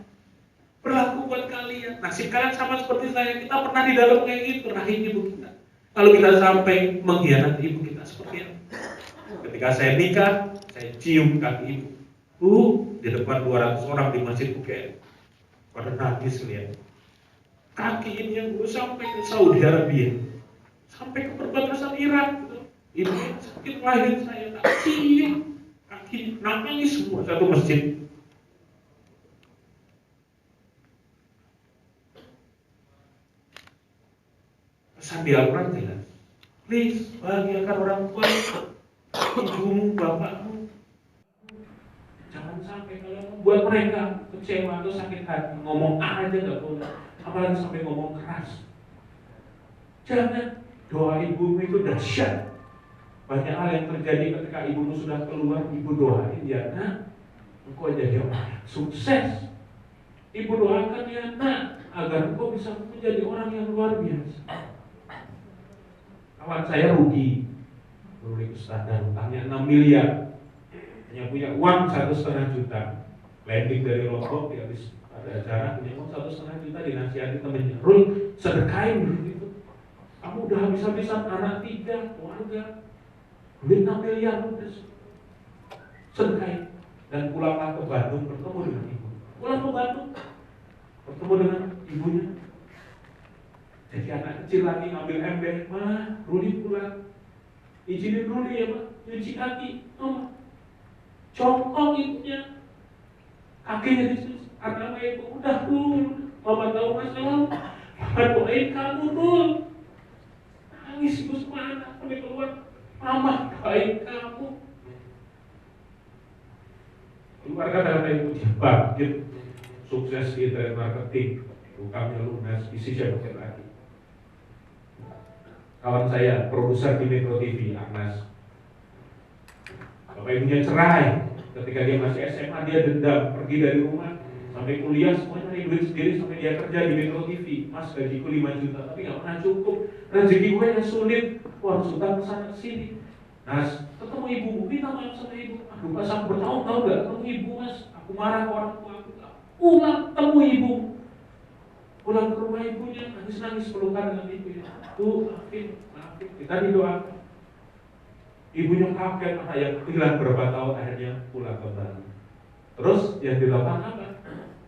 Speaker 1: berlaku buat kalian. Nasib kalian sama seperti saya. Kita pernah di dalam kayak gitu, rahim ibu kita. Kalau kita sampai mengkhianati ibu kita seperti apa? Ketika saya nikah, saya cium kaki ibu. Bu, di depan 200 orang di masjid UGM, pada nangis lihat. Kaki ini yang gue sampai ke Saudi Arabia, sampai ke perbatasan Irak, gitu. Ibu yang sakit lahir saya tak cium kaki, nangis semua satu masjid. Pesan di Al-Quran jelas, please bahagiakan orang tua, ibumu, bapakmu. Jangan sampai kalian membuat mereka kecewa atau sakit hati. Ngomong A aja nggak boleh, apalagi sampai ngomong keras. Jangan. Doa ibumu itu dahsyat. Banyak hal yang terjadi ketika ibumu sudah keluar, ibu doain ya nak, engkau jadi orang yang sukses. Ibu doakan ya nak, agar engkau bisa menjadi orang yang luar biasa. Kawan saya rugi, standar utangnya 6 miliar, hanya punya uang 1,5 juta. Landing dari Lombok, dia habis ada acara, punya uang 1,5 juta, dinasihati temennya, Rul, sedekain duit itu. Kamu udah habis-habisan anak 3, keluarga, duit 6 miliar, udah sedekain. Dan pulanglah ke Bandung, bertemu dengan ibu. Pulang ke Bandung, bertemu dengan ibunya. Jadi anak kecil lagi ngambil ember, Ma, Ruli pulang. Izinin Ruli ya, Ma, cuci kaki, Ma. Congkok ibunya, kakinya dicuci. Anak ibu, udah Rul, Mama tahu masalah. Mama doain kamu Rul. Nangis ibu semua anak sampai keluar. Mama doain kamu. Keluarga dalam ibu dia bangkit, sukses di internet marketing, bukannya lunas, isi siapa lagi. Kawan saya, produser di Metro TV, Agnes. Bapak ibunya cerai. Ketika dia masih SMA, dia dendam, pergi dari rumah, sampai kuliah, semuanya cari duit sendiri, sampai dia kerja di Metro TV. Mas, gajiku 5 juta, tapi gak pernah cukup. Rezeki gue yang sulit, gue harus utang kesana kesini. Mas, ketemu ibu, minta maaf sama ibu. Aduh, pas aku bertahun-tahun gak ketemu ibu, Mas. Aku marah ke orang tua aku. Pulang, ketemu ibu. Pulang ke rumah ibunya, nangis-nangis pelukan dengan ibunya. Tuh, maafin, kita didoakan. Ibunya kaget, anak yang hilang berapa tahun akhirnya pulang kembali. Terus yang dilakukan apa?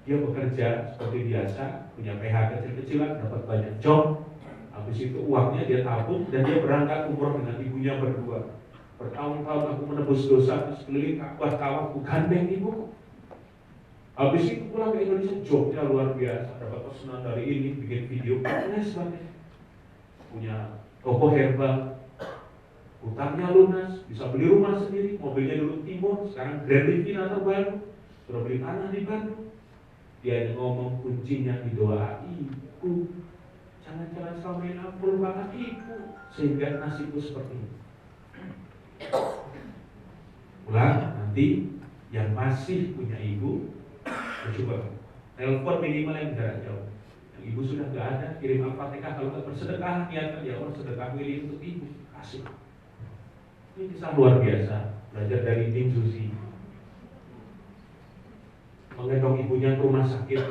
Speaker 1: Dia bekerja seperti biasa, punya PH kecil-kecilan, dapat banyak job. Habis itu uangnya dia tabung dan dia berangkat umroh dengan ibunya berdua. Bertahun-tahun aku menebus dosa, sekeliling Ka'bah aku gandeng ibu. Habis itu pulang ke Indonesia, jobnya luar biasa, dapat pesanan dari ini, bikin video, dan sebagainya. Punya toko herbal, hutangnya lunas, bisa beli rumah sendiri, mobilnya dulu Timur, sekarang Grand Livina terbaru, sudah beli tanah di Bandung. Dia ngomong kuncinya di doa ibu, jangan-jangan selama ini aku melupakan ibu, sehingga nasibku seperti ini. Pulang nanti yang masih punya ibu, coba telepon minimal yang jarak jauh. Yang ibu sudah nggak ada, kirim Al-Fatihah. Kalau nggak bersedekah, niatkan ya Allah sedekah willy untuk ibu, kasih. Ini kisah luar biasa, belajar dari Ning Susi. Menggendong ibunya ke rumah sakit.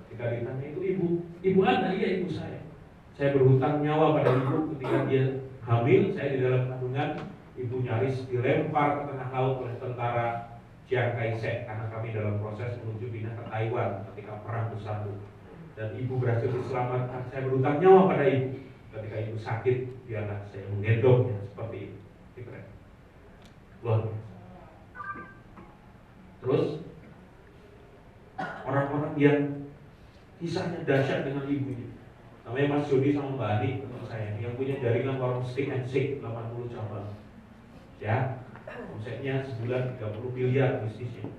Speaker 1: Ketika ditanya itu ibu ada, iya ibu saya. Saya berhutang nyawa pada ibu ketika dia hamil, saya di dalam kandungan, ibu nyaris dilempar ke tengah laut oleh tentara Chiang Kai-shek karena kami dalam proses menuju pindah ke Taiwan ketika perang bersatu. Dan ibu berhasil diselamatkan. Saya berhutang nyawa pada ibu. Ketika ibu sakit, biarlah saya menggendongnya seperti itu. Keren. Luar biasa. Terus orang-orang yang kisahnya dahsyat dengan ibunya, namanya Mas Jody sama Mbak Ani, teman saya, yang punya jaringan warung steak and shake 80 cabang, ya, omsetnya sebulan 30 miliar bisnisnya.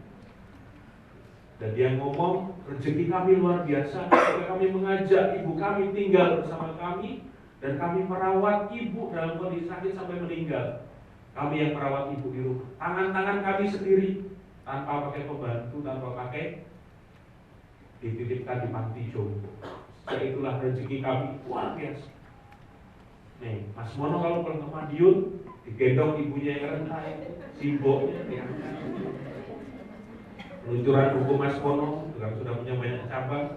Speaker 1: Dan dia ngomong, rezeki kami luar biasa ketika kami mengajak ibu kami tinggal bersama kami dan kami merawat ibu dalam kondisi sakit sampai meninggal. Kami yang merawat ibu di rumah, tangan-tangan kami sendiri, tanpa pakai pembantu, tanpa pakai, dititipkan di panti jompo. Itulah rezeki kami luar biasa. Nih, Mas Mono kalau pulang ke Madiun, digendong ibunya yang rentah, simboknya diangkat. Peluncuran buku Mas Mono juga sudah punya banyak cabang.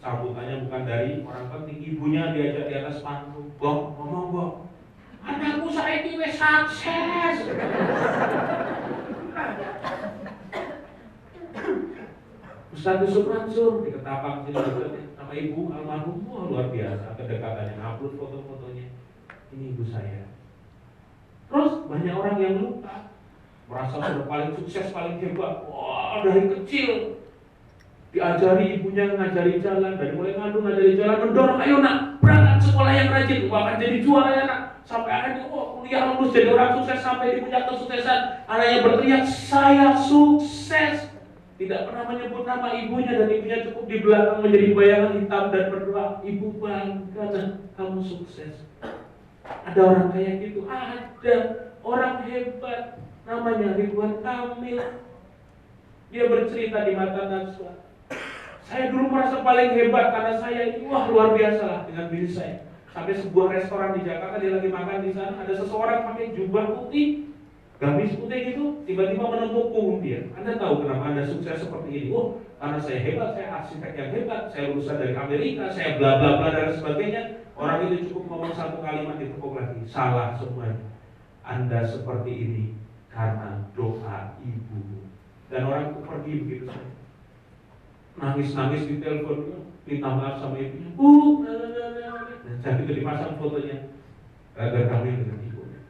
Speaker 1: Sambutannya bukan dari orang penting, ibunya diajak di atas panggung. Bong, ngomong bong, anakku saiki wis sukses. Ustaz Yusuf Mansur di Ketapang sini juga sama ibu almarhum, luar biasa kedekatannya, upload foto-fotonya. Ini ibu saya. Terus banyak orang yang lupa, merasa sudah paling sukses, paling hebat. Wah, dari kecil diajari ibunya ngajari jalan, dari mulai ngandung ngajari jalan, mendorong, ayo nak berangkat sekolah yang rajin, akan jadi juara ya nak. Sampai akhirnya kuliah lulus jadi orang sukses, sampai di puncak kesuksesan anaknya berteriak saya sukses. Tidak pernah menyebut nama ibunya dan ibunya cukup di belakang menjadi bayangan hitam dan berdoa, ibu bangga dan kamu sukses. Ada orang kayak gitu, ada orang hebat namanya Ridwan Kamil. Dia bercerita di Mata Najwa, saya dulu merasa paling hebat karena saya itu wah luar biasa lah dengan diri saya. Sampai sebuah restoran di Jakarta, dia lagi makan di sana, ada seseorang pakai jubah putih, gamis putih gitu, tiba-tiba menepuk punggung dia. Anda tahu kenapa Anda sukses seperti ini? Oh, karena saya hebat, saya arsitek yang hebat, saya lulusan dari Amerika, saya bla bla bla dan sebagainya. Orang itu cukup ngomong satu kalimat ditepuk lagi, salah semuanya. Anda seperti ini karena doa ibu. Dan orang itu pergi begitu saja, nangis-nangis di telepon, minta maaf sama ibunya. Dan saat itu dipasang fotonya, agar kami dengan ibunya.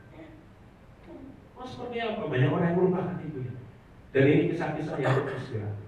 Speaker 1: Oh, seperti apa? Banyak orang yang melupakan ibunya. Dan ini kisah-kisah yang inspiratif.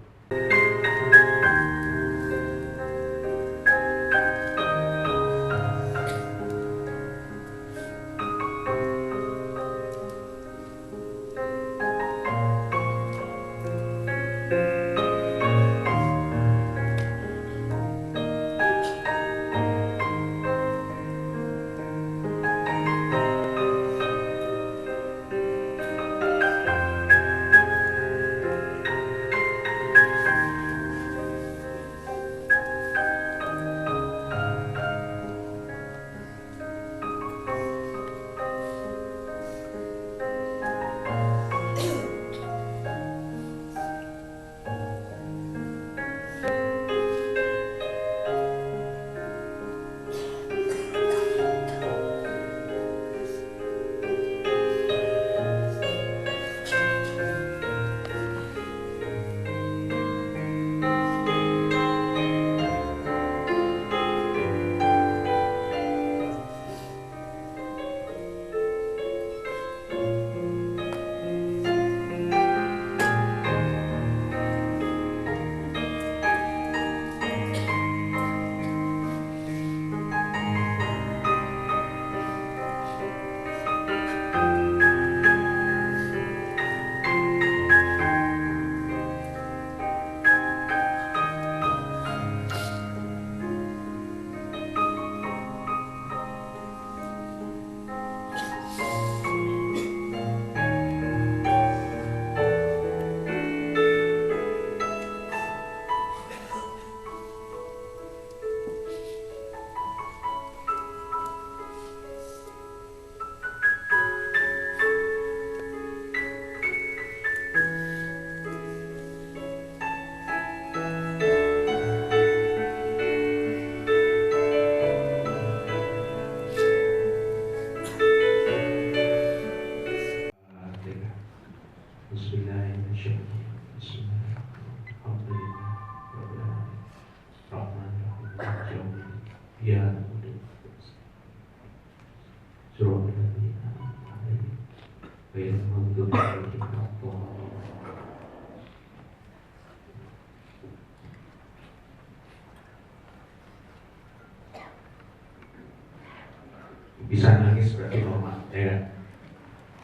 Speaker 1: Bisa nangis berarti normal, ya kan?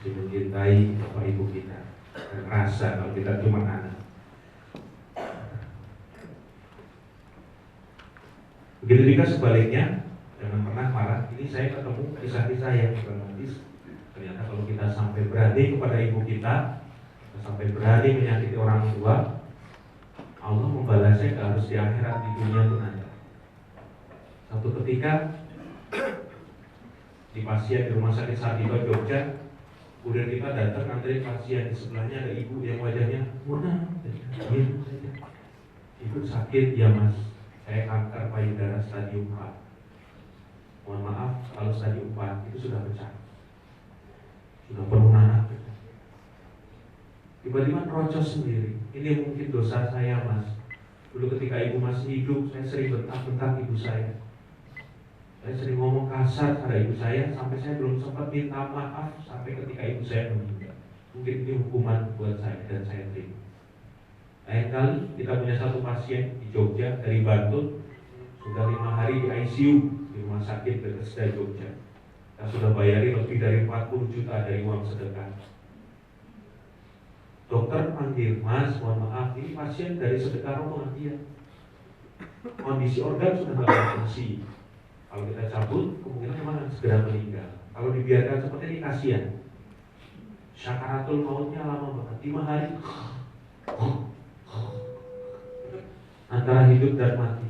Speaker 1: Mencintai bapak ibu kita dan rasa kalau kita cuma anak. Begitu juga sebaliknya, jangan pernah marah. Ini saya ketemu kisah-kisah yang dramatis. Ternyata kalau kita sampai berani kepada ibu kita, sampai berani menyakiti orang tua, Allah membalasnya harus di akhirat, di dunia pun ada. Satu ketika di pasien di rumah sakit Sarjito Jogja, kemudian kita datang antri pasien, di sebelahnya ada ibu yang wajahnya murna, ibu sakit ya mas, saya kanker payudara stadium 4. Mohon maaf kalau stadium 4 itu sudah pecah, sudah penuh nanah. Tiba-tiba nerocos sendiri, ini mungkin dosa saya mas. Dulu ketika ibu masih hidup, saya sering bentak-bentak ibu saya. Saya sering ngomong kasar pada ibu saya, sampai saya belum sempat minta maaf sampai ketika ibu saya meninggal. Mungkin ini hukuman buat saya dan saya terima. Lain kali kita punya satu pasien di Jogja dari Bantul, sudah 5 hari di ICU di rumah sakit Bethesda Jogja. Kita sudah bayari lebih dari 40 juta dari uang sedekah. Dokter panggil, mas mohon maaf, ini pasien dari sedekah rombongan dia. Kondisi organ sudah tidak berfungsi. Kalau kita cabut, kemungkinan memang segera meninggal. Kalau dibiarkan seperti ini kasihan. Syakaratul mautnya lama banget, 5 hari. Antara hidup dan mati.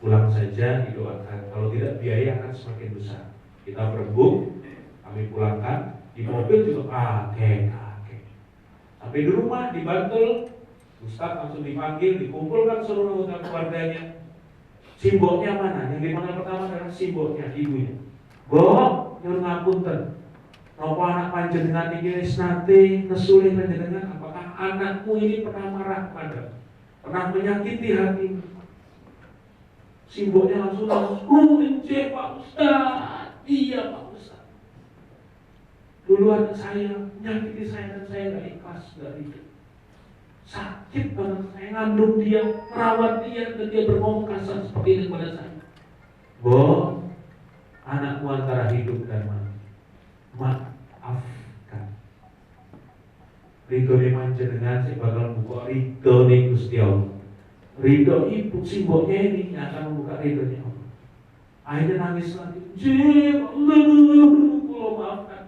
Speaker 1: Pulang saja didoakan. Kalau tidak biaya akan semakin besar. Kita berebut, kami pulangkan. Di mobil juga kakek. Sampai di rumah di Bantul, Ustadz langsung dipanggil, dikumpulkan seluruh anggota keluarganya. Simboknya mana? Yang dipanggil pertama adalah simboknya, ibunya. Bok, nyuruh ngapunten. Nopo anak panjenengan ini nate nesulih panjenengan, apakah anakku ini pernah marah pada, pernah menyakiti hati? Simboknya langsung ence Pak Ustadz, iya Pak Ustadz. Dulu anak saya menyakiti saya dan saya nggak ikhlas dari itu. Sakit banget, saya ngandung dia, merawat dia, dan dia berngomong kasar seperti ini kepada saya. Bo, anakmu antara hidup dan mati, maafkan. Ridho ni panjenengan, saya bakal buka ridho ni Gusti Allah. Ridho ibu simboknya ini yang akan membuka ridhonya Allah. Akhirnya nangis lagi. Allah maafkan.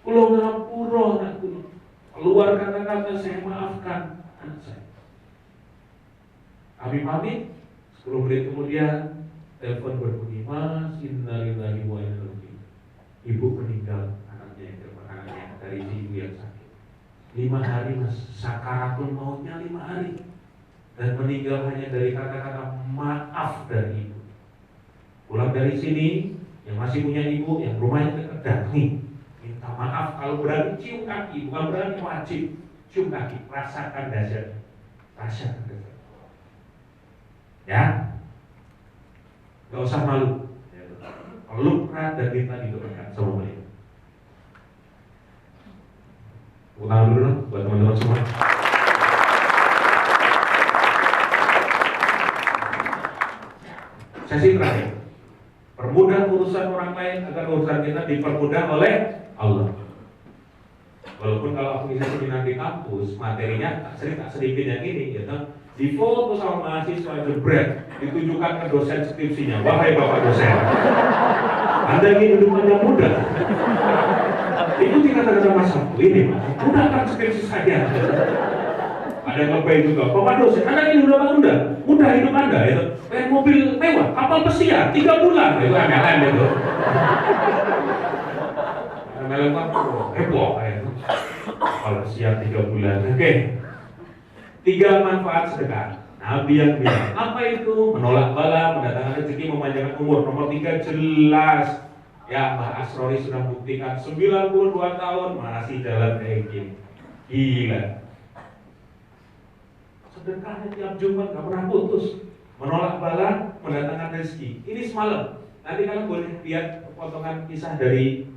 Speaker 1: Kulo ngapura anak kulo. Keluar kata-kata saya maafkan anak saya. Kami pamit. 10 menit kemudian telepon berbunyi, mas, innalillahi wa inna ilaihi raji'un. Ibu meninggal, anaknya dari si ibu yang sakit. 5 hari mas, sakaratul mautnya 5 hari. Dan meninggal hanya dari kata-kata maaf dari ibu. Pulang dari sini, yang masih punya ibu, yang rumahnya dekat, datangi. Minta maaf, kalau berani cium kaki, bukan berani wajib cium kaki, rasakan dahsyat, rasakan dahsyat. Ya, gak usah malu, peluk erat dan minta didoakan sama beliau. Tepuk tangan dulu dong buat teman-teman semua. Sesi terakhir, permudah urusan orang lain agar urusan kita dipermudah oleh Allah. Walaupun kalau aku bisa seminar di kampus, materinya tak sedikit yang ini, gitu. Difoto sama mahasiswa jebret, ditujukan ke dosen skripsinya. Wahai bapak dosen, Anda ingin hidup yang mudah. Ikuti kata-kata Mas Sabtu ini, Mas. Mudahkan skripsi saya. Ada yang lebay juga, bapak dosen, Anda ingin hidup yang mudah. Mudah hidup Anda, itu. Pengen mobil mewah, kapal pesiar, 3 bulan, itu MLM itu. MLM apa? Heboh, itu. Kapal pesiar 3 bulan, oke. 3 manfaat sedekah. Nabi yang bilang, apa itu? Menolak bala, mendatangkan rezeki, memanjangkan umur. Nomor 3 jelas. Ya, Mbah Asrori sudah buktikan 92 tahun masih jalan kayak gini. Gila. Sedekahnya tiap Jumat gak pernah putus. Menolak bala, mendatangkan rezeki. Ini semalam. Nanti kalian boleh lihat potongan kisah dari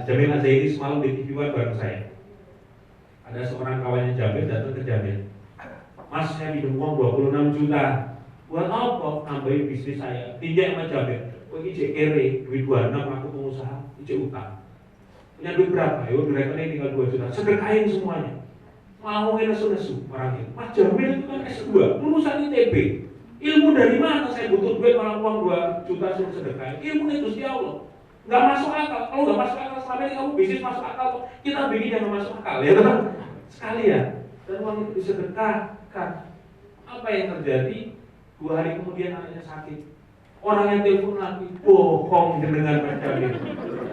Speaker 1: Jamil Azairi semalam di TV One bareng saya. Ada seorang kawannya Jamil datang ke Jamil. Mas, saya minum uang 26 juta. Buat apa? Nambahin bisnis saya. Tinjak sama Jamil. Oh ini JKR, duit 26 aku usaha, ijek utang. Punya duit berapa? Yo di rekening tinggal 2 juta. Sedekahin semuanya. Mau nesu-nesu orang itu. Mas Jamil itu kan S2, lulusan ITB. Ilmu dari mana saya butuh duit malah uang 2 juta suruh sedekahin? Ilmu itu Gusti Allah. Nggak masuk akal. Kalau nggak masuk akal selama ini kamu bisnis masuk akal, kita bikin yang nggak masuk akal ya teman. Sekalian. Dan uang itu disedekahkan. Apa yang terjadi? 2 hari kemudian anaknya sakit. Orang yang telepon lagi, bohong dengan Pak Jamil.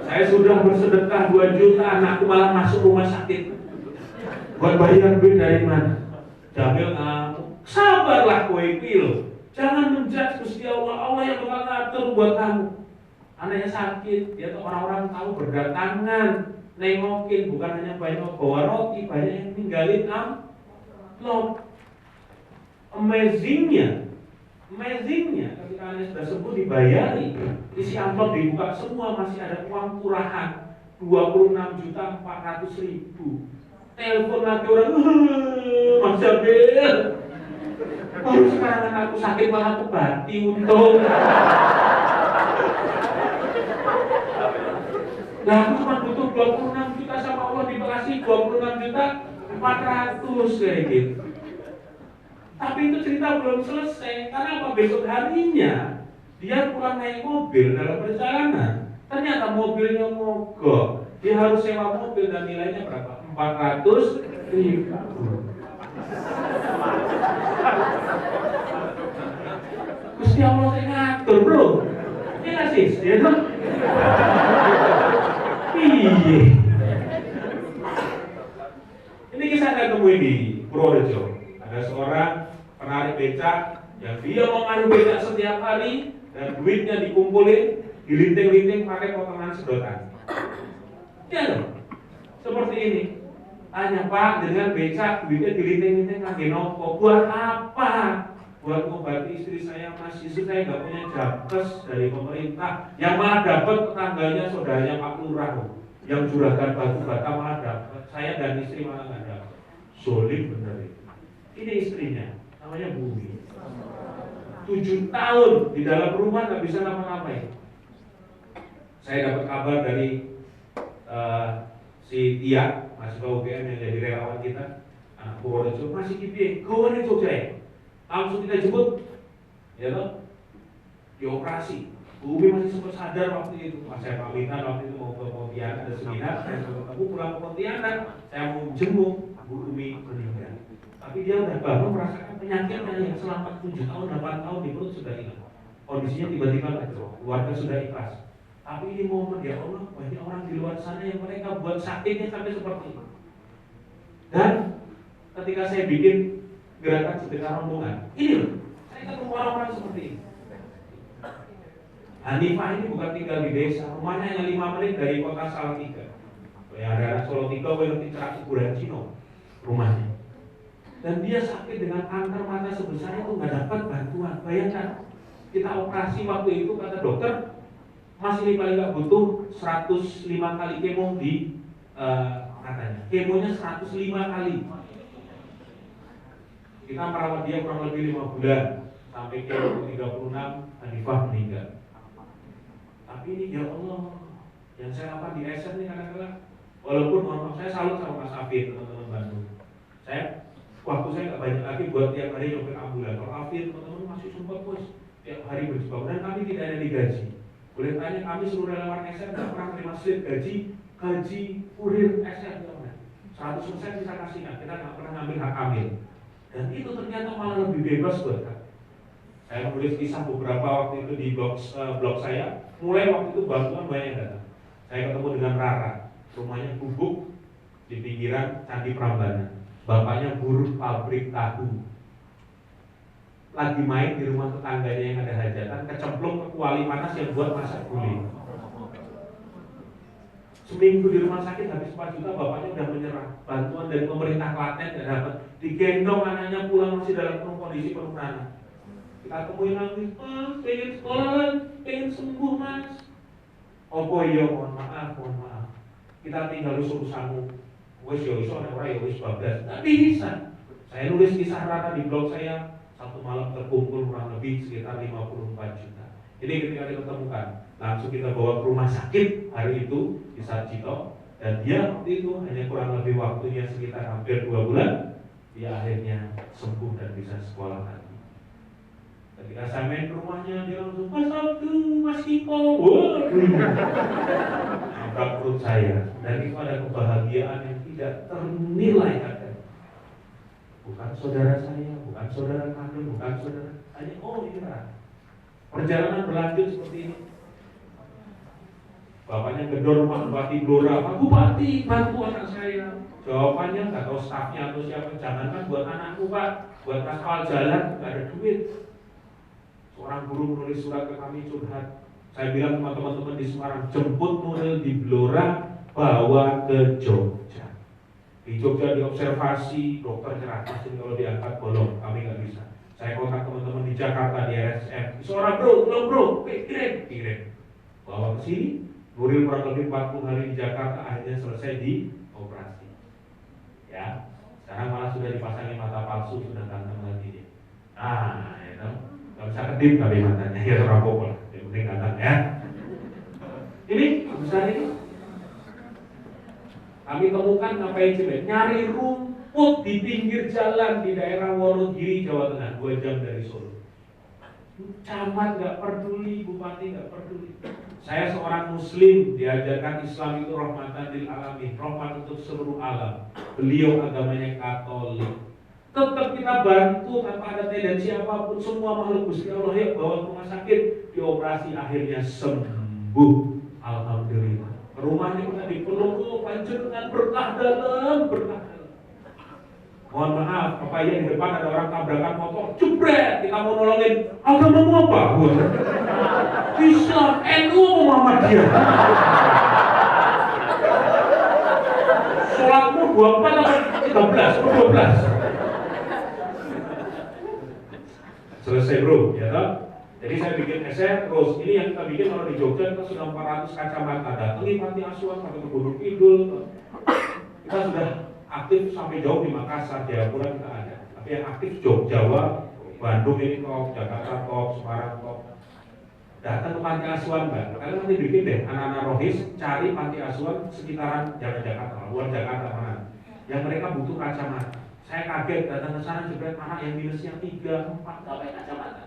Speaker 1: Saya sudah bersedekah 2 juta, anakku malah masuk rumah sakit. Buat bayar duit dari mana? Jamil ngamuk. Sabarlah kowe iki lho. Jangan menjudge Gusti Allah. Allah yang bakal ngatur buat kamu. Anaknya sakit, ya orang-orang tahu berdatangan, nengokin, bukan hanya banyak bawa roti, banyak yang ninggalin amplop. Amazingnya, ketika anaknya sudah sembuh dibayari, isi amplop dibuka semua masih ada uang kurahan 26.400.000. Telepon lagi orang, Mas Jamil, baru sekarang aku sakit malah aku bati untung. Nah aku cuma butuh 26 juta sama Allah dikasih 26.400.000 kayak gitu. Tapi itu cerita belum selesai, karena apa? Besok harinya dia pulang naik mobil dalam perjalanan, ternyata mobilnya mogok. Dia harus sewa mobil dan nilainya berapa? 400.000. Gusti Allah yang ngatur bro. Ini gak sih? Dia tuh iya. Ini kisah saya temuin di Purworejo. Ada seorang penarik becak yang dia mau ngadu becak setiap hari dan duitnya dikumpulin, dilinting-linting pakai potongan sedotan. Ya loh, seperti ini. Tanya Pak, dengan becak duitnya dilinting-linting lagi nopo, buat apa? Buat mengobati istri saya, Mas. Istri saya nggak punya jakes dari pemerintah, yang malah dapat tetangganya saudaranya Pak Lurah, yang juragan batu bata malah dapat, saya dan istri malah nggak dapat. Zolim bener itu. Ini istrinya, namanya Bumi. 7 tahun di dalam rumah nggak bisa ngapa-ngapain. Saya dapat kabar dari si Tia, mahasiswa UGM yang jadi relawan kita, anak Purworejo, masih kipiye, gawe ning Jogja. Langsung kita jemput, ya toh, dioperasi. Bumi masih sempat sadar waktu itu. Pas saya pamitan waktu itu mau ke Pontianak, ada seminar, saya ketemu pulang ke Pontianak, saya mau jenguk, Bu Umi meninggal. Tapi dia udah baru merasakan penyakitnya yang selama 7 tahun, 8 tahun di perut sudah hilang. Kondisinya tiba-tiba kacau, keluarga sudah ikhlas. Tapi ini momen, ya Allah, banyak orang di luar sana yang mereka buat sakitnya sampai seperti ini. Dan ketika saya bikin gerakan sedekah rombongan, ini loh, saya ketemu orang-orang seperti ini. Hanifah ini bukan tinggal di desa, rumahnya hanya 5 menit dari kota Salatiga. Yang ada anak Salatiga, nanti cerak kuburan Cino, rumahnya. Dan dia sakit dengan kanker mata sebesar itu, nggak dapat bantuan. Bayangkan, kita operasi waktu itu, kata dokter, Mas ini paling nggak butuh 105 kali kemo di katanya. Kemonya 105 kali. Kita merawat dia kurang lebih 5 bulan sampai kemo 36, Hanifah meninggal. Tapi ini ya Allah, yang saya lakukan di SN ini kadang-kadang, walaupun mohon maaf saya salut sama Mas Afid, teman-teman Bandung. Waktu saya nggak banyak lagi buat tiap hari nyopir ambulan. Kalau Afid, teman-teman masih sempat bos tiap hari berjuang dan kami tidak ada digaji. Boleh tanya, kami seluruh relawan SN nggak pernah terima slip gaji kurir SN, 100% bisa kasihkan, kita nggak pernah ngambil hak ambil. Dan itu ternyata malah lebih bebas buat kami. Saya menulis kisah beberapa waktu itu di blog saya. Mulai waktu itu bantuan banyak yang datang. Saya ketemu dengan Rara, rumahnya gubuk di pinggiran Candi Prambanan. Bapaknya buruh pabrik tahu. Lagi main di rumah tetangganya yang ada hajatan, kecemplung ke kuali panas yang buat masak gulai. Seminggu di rumah sakit habis 4 juta, bapaknya udah menyerah. Bantuan dari pemerintah Klaten tidak dapat. Digendong anaknya pulang masih dalam kondisi penuh nanah. Kita temuin lagi, Mas, pengen sekolah, pengen sembuh Mas. Oh iya, mohon maaf. Kita tinggal urusanmu. Wes yo iso nek ora yo wis bablas. Nggak bisa. Saya nulis kisah Rara di blog saya, satu malam terkumpul kurang lebih sekitar 54 juta. Ini ketika kita temukan, langsung kita bawa ke rumah sakit hari itu di Sarjito, dan dia waktu itu hanya kurang lebih waktunya sekitar hampir 2 bulan, dia akhirnya sembuh dan bisa sekolah lagi. Ketika saya main ke rumahnya, dia langsung, Mas Abdul, Mas Kiko, nabrak perut saya, dan itu ada kebahagiaan yang tidak ternilai katanya. Bukan saudara saya, bukan saudara kandung, bukan saudara, hanya oh iya. Perjalanan berlanjut seperti ini. Bapaknya gedor rumah Bupati Blora, Pak Bupati, bantu anak saya. Jawabannya nggak tahu stafnya atau siapa, jangankan buat anakku Pak, buat aspal jalan nggak ada duit. Seorang guru menulis surat ke kami curhat. Saya bilang sama teman-teman di Semarang, jemput Nuril di Blora, bawa ke Jogja. Di Jogja diobservasi, dokter nyeratasin kalau diangkat bolong, kami nggak bisa. Saya kontak teman-teman di Jakarta di RSM, seorang bro, kirim, bawa ke sini. Nuril kurang lebih 40 hari di Jakarta, akhirnya selesai di operasi. Ya, sekarang malah sudah dipasangi mata palsu, sudah ganteng lagi dia. Ah, ya tahu, nggak bisa kedip tapi matanya, ya orang popol, yang penting ganteng ya. Ini besar ini. Kami temukan ngapain sih? Nyari rumput di pinggir jalan di daerah Wonogiri, Jawa Tengah, 2 jam dari Solo. Camat nggak peduli, bupati nggak peduli. Saya seorang Muslim, diajarkan Islam itu rahmatan lil alamin, rahmat untuk seluruh alam. Beliau agamanya Katolik. Tetap kita bantu tanpa ada tendensi apapun, semua makhluk Gusti Allah ya bawa ke rumah sakit, dioperasi akhirnya sembuh. Alhamdulillah. Rumahnya pernah dipeluk, panjenengan berkah dalam, berkah dalam. Mohon maaf, apa ya di depan ada orang tabrakan motor, jebret, kita mau nolongin, agamamu apa? Islam, NU, Muhammadiyah. Sholatmu 24 atau 13 atau 12? Selesai bro, ya toh? Jadi saya bikin essay terus, ini yang kita bikin kalau di Jogja kita sudah 400 kacamata, datangi panti asuhan, sampai ke Gunung Kidul. Kita sudah aktif sampai jauh di Makassar, Jayapura kita ada. Tapi yang aktif Jawa, Bandung ini top, Jakarta top, Semarang top. Datang ke panti asuhan Mbak, kalian nanti bikin deh, anak-anak rohis cari panti asuhan sekitaran jangan Jakarta, luar Jakarta mana, yang mereka butuh kacamata. Saya kaget datang ke sana jebret anak yang minusnya 3, 4, gak pakai kacamata.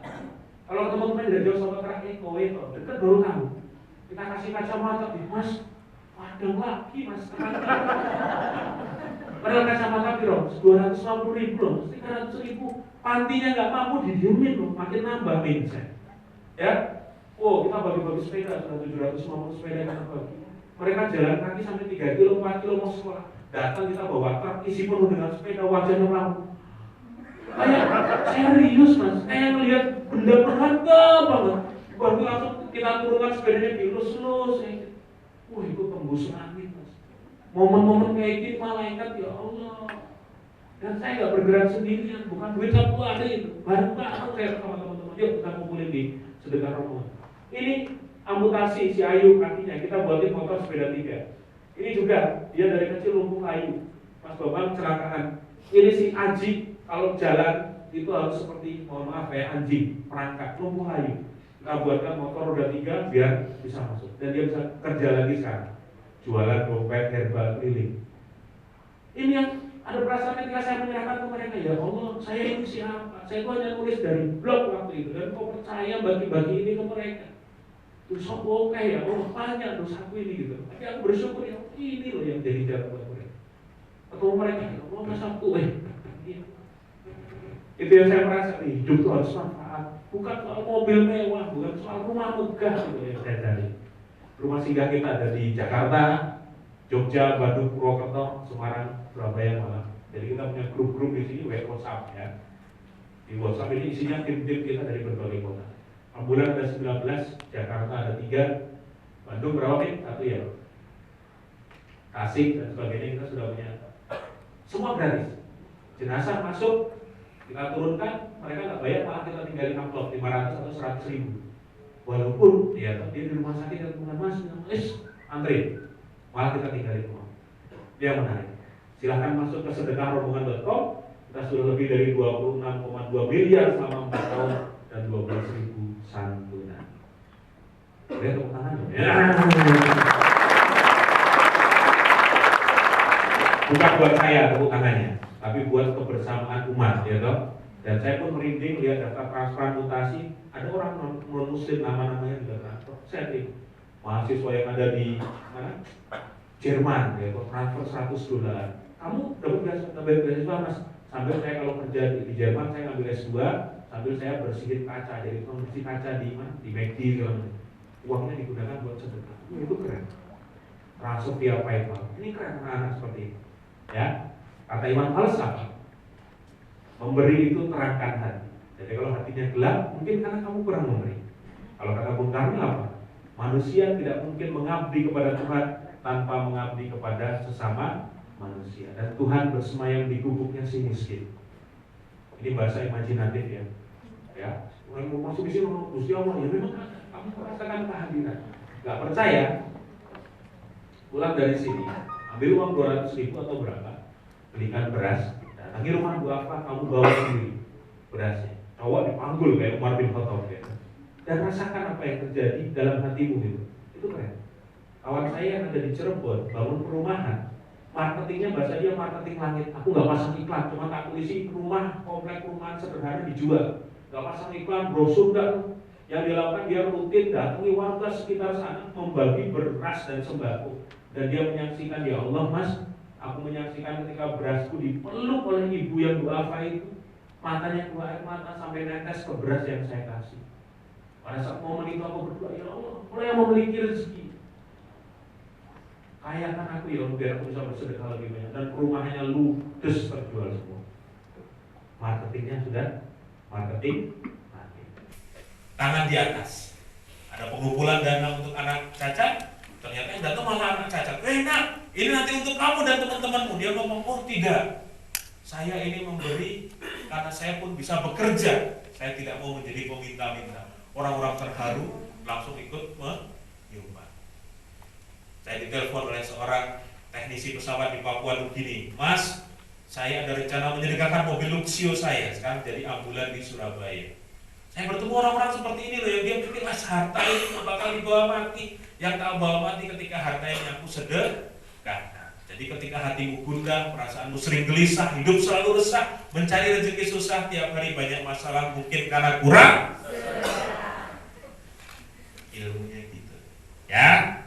Speaker 1: Kalau teman-teman dari jauh sama terakhir, kowe dekat baru tahu. Kita kasih kacamata, Mas, padang lagi Mas. Padahal kacamata piro, 250.000 loh, 300.000. Pantinya nggak mampu didiemin loh, makin nambah mindset. Ya, oh kita bagi-bagi sepeda, sudah 750 sepeda kita bagi. Mereka jalan kaki sampai 3 kilo, 4 kilo mau sekolah. Datang kita bawa truk isi penuh dengan sepeda, wajahnya lampu. Kayak serius Mas, kayak ngelihat benda berharga banget. Baru langsung kita turunkan sepedanya dilus-lus. Wah itu tembus langit Mas. Momen-momen kayak gini malaikat ya Allah. Dan saya nggak bergerak sendirian, bukan duit satu ada itu. Bareng saya sama teman-teman, yuk kita kumpulin di sedekah Ramadan. Ini amputasi si Ayu kakinya, kita buatin motor sepeda 3. Ini juga dia dari kecil lumpuh kayu. Mas Bambang kecelakaan. Ini si Aji kalau jalan itu harus seperti, mohon maaf ya, anjing perangkat lumpuh kayu. Kita buatkan motor roda 3 biar bisa masuk dan dia bisa kerja lagi sekarang. Jualan dompet, herbal, keliling. Ini yang ada perasaan ketika saya menyerahkan ke mereka, ya Allah, saya ini siapa? Saya itu hanya nulis dari blog waktu itu dan kau percaya bagi-bagi ini ke mereka. Dosa oke ya, Allah banyak dosaku ini gitu. Tapi aku bersyukur ya, ini loh yang jadi jalan buat mereka. Atau mereka, ya Allah masa aku, itu yang saya merasa, hidup itu harus manfaat. Bukan soal mobil mewah, bukan soal rumah megah gitu yang saya cari. Rumah singgah kita ada di Jakarta, Jogja, Bandung, Purwokerto, Semarang, Surabaya, Malang. Jadi kita punya grup-grup di sini, WhatsApp ya. Di WhatsApp ini isinya tim-tim kita dari berbagai kota. Ambulan ada 19, Jakarta ada 3, Bandung berapa nih? 1 ya. Tasik dan sebagainya kita sudah punya. Semua gratis. Jenazah masuk, kita turunkan, mereka nggak bayar, malah kita tinggalin amplop 500 atau 100.000. Walaupun dia di rumah sakit dan bukan Mas, antri, malah kita tinggalin uang. Dia menarik. Silahkan masuk ke sedekahrombongan.com. Kita sudah lebih dari 26,2 miliar selama 4 tahun dan 12.000 santunan. Lihat tepuk tangan. Ya. Bukan buat saya tepuk tangannya, tapi buat kebersamaan umat, ya toh. Dan saya pun merinding lihat daftar transfer mutasi, ada orang non muslim namanya juga transfer. Saya lihat mahasiswa yang ada di mana? Jerman, ya toh, transfer $100. Kamu dapat beasiswa mas? Sambil saya kalau kerja di Jerman saya ngambil S2, sambil saya bersihin kaca, jadi bersih kaca di mana? Di McD gitu. Uangnya digunakan buat sedekah. Itu keren. Transfer via PayPal. Ini keren anak-anak seperti ini. Ya, kata Imam Falsafah, memberi itu terangkan hati. Jadi kalau hatinya gelap, mungkin karena kamu kurang memberi. Kalau kata Bung Karno apa? Manusia tidak mungkin mengabdi kepada Tuhan tanpa mengabdi kepada sesama manusia. Dan Tuhan bersemayam di gubuknya si miskin. Ini bahasa imajinatif ya. Ya, orang mau masuk di sini, Gusti Allah, ya memang kamu merasakan kehadiran. Gak percaya? Pulang dari sini, ambil uang 200.000 atau berapa, belikan beras, datangi rumah Bu Afah, kamu bawa sendiri berasnya. Cowok dipanggul kayak Umar bin Khattab ya. Dan rasakan apa yang terjadi dalam hatimu gitu. Itu keren. Kawan saya yang ada di Cirebon bangun perumahan, marketingnya bahasa dia marketing langit. Aku nggak pasang iklan, cuma tak tulis rumah komplek perumahan sederhana dijual. Nggak pasang iklan, brosur dan yang dilakukan dia rutin datangi warga sekitar sana membagi beras dan sembako. Dan dia menyaksikan, ya Allah mas, aku menyaksikan ketika berasku dipeluk oleh ibu yang duafa itu, matanya keluar air mata sampai netes ke beras yang saya kasih. Pada saat momen itu aku berdoa, ya Allah, mulai yang memiliki rezeki, kayakan aku ya Allah biar aku bisa bersedekah lebih banyak. Dan perumahannya ludes terjual semua. Marketingnya sudah marketing. Tangan di atas. Ada pengumpulan dana untuk anak cacat. Ternyata yang datang malah anak cacat. Nak, ini nanti untuk kamu dan teman-temanmu. Dia ngomong, oh tidak, saya ini memberi karena saya pun bisa bekerja. Saya tidak mau menjadi peminta-minta. Orang-orang terharu langsung ikut menyumbang. Saya ditelepon oleh seorang teknisi pesawat di Papua Nugini. Mas, saya ada rencana menyedekahkan mobil Luxio saya. Sekarang jadi ambulan di Surabaya. Saya bertemu orang-orang seperti ini loh, yang dia pikir mas harta ini bakal dibawa mati. Yang tak bawa mati ketika harta yang aku sedekahkan. Jadi ketika hatimu gundah, perasaanmu sering gelisah, hidup selalu resah, mencari rezeki susah, tiap hari banyak masalah, mungkin karena kurang ilmunya gitu. Ya,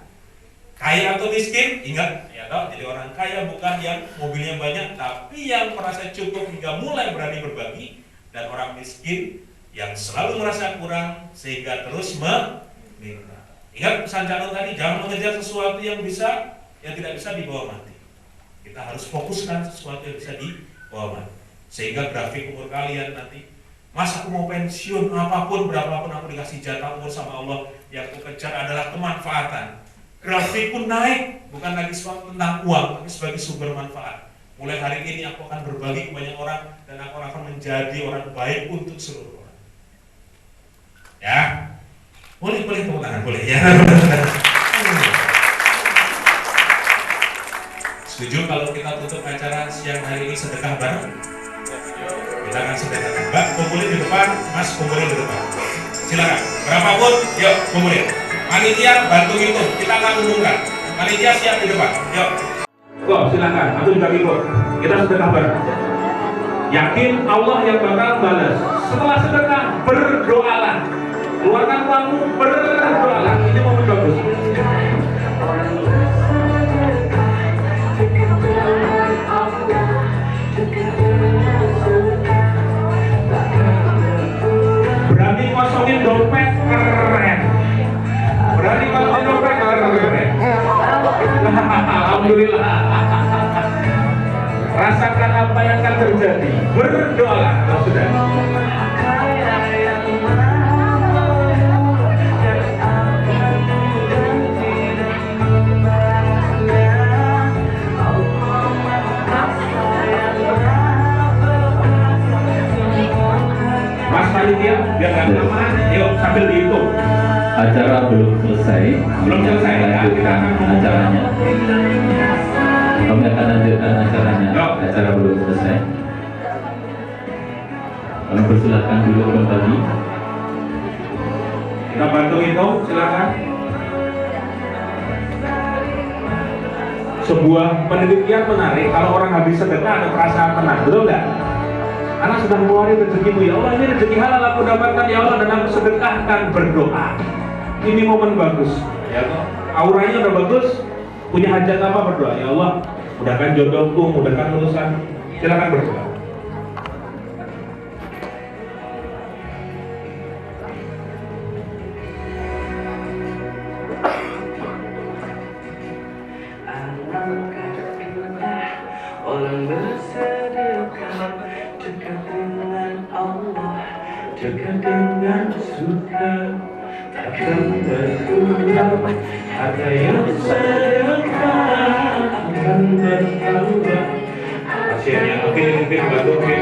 Speaker 1: kaya atau miskin, ingat ya toh. Jadi orang kaya bukan yang mobilnya banyak, tapi yang merasa cukup hingga mulai berani berbagi. Dan orang miskin yang selalu merasa kurang sehingga terus meminta. Ingat pesan Cano tadi, jangan mengejar sesuatu yang tidak bisa dibawa mati. Kita harus fokuskan sesuatu yang bisa dibawa mati. Sehingga grafik umur kalian nanti, mas aku mau pensiun, apapun berapapun aku dikasih jatah umur sama Allah, yang aku kejar adalah kemanfaatan. Grafik pun naik, bukan lagi tentang uang, tapi sebagai sumber manfaat. Mulai hari ini aku akan berbagi ke banyak orang dan aku akan menjadi orang baik untuk seluruh orang. Ya, boleh tepuk tangan, boleh ya. Setuju kalau kita tutup acara siang hari ini sedekah bareng? Kita akan sedekahkan. Mbak, kumpulin di depan, Mas kumpulin di depan. Silakan, berapapun, yuk kumpulin. Panitia bantu hitung, kita akan umumkan. Panitia siap di depan, yuk. Kok silakan, aku juga ikut. Kita sedekah bareng. Yakin Allah yang bakal balas. Setelah sedekah, berdoalah. Keluarkan uangmu, berdoalah. Ini momen bagus. Berani kosongin dompet, keren. Berani kosongin dompet, keren. Alhamdulillah. Rasakan apa yang akan terjadi. Berdoalah, sudah. Mas panitia, biar nggak kelamaan, yuk sambil dihitung.
Speaker 6: Acara belum selesai.
Speaker 1: Belum selesai, ya.
Speaker 6: Lanjutkan acaranya. Kami akan lanjutkan acaranya. Acara belum selesai. Kami persilakan dulu kembali.
Speaker 1: Kita bantu hitung, silakan. sebuah penelitian menarik, kalau orang habis sedekah ada perasaan tenang, betul nggak? Karena sudah mengeluarkan rezekimu, ya Allah ini rezeki halal aku dapatkan ya Allah, dan aku sedekahkan berdoa. Ini momen bagus, ya auranya udah bagus, punya hajat apa berdoa, ya Allah mudahkan jodohku, mudahkan urusan, silakan berdoa.
Speaker 7: Orang bersedekah dekat dengan Allah, dekat dengan surga, takkan berkurang. Harta yang sedekah akan bertambah.
Speaker 1: Pasiennya oke, bantu oke,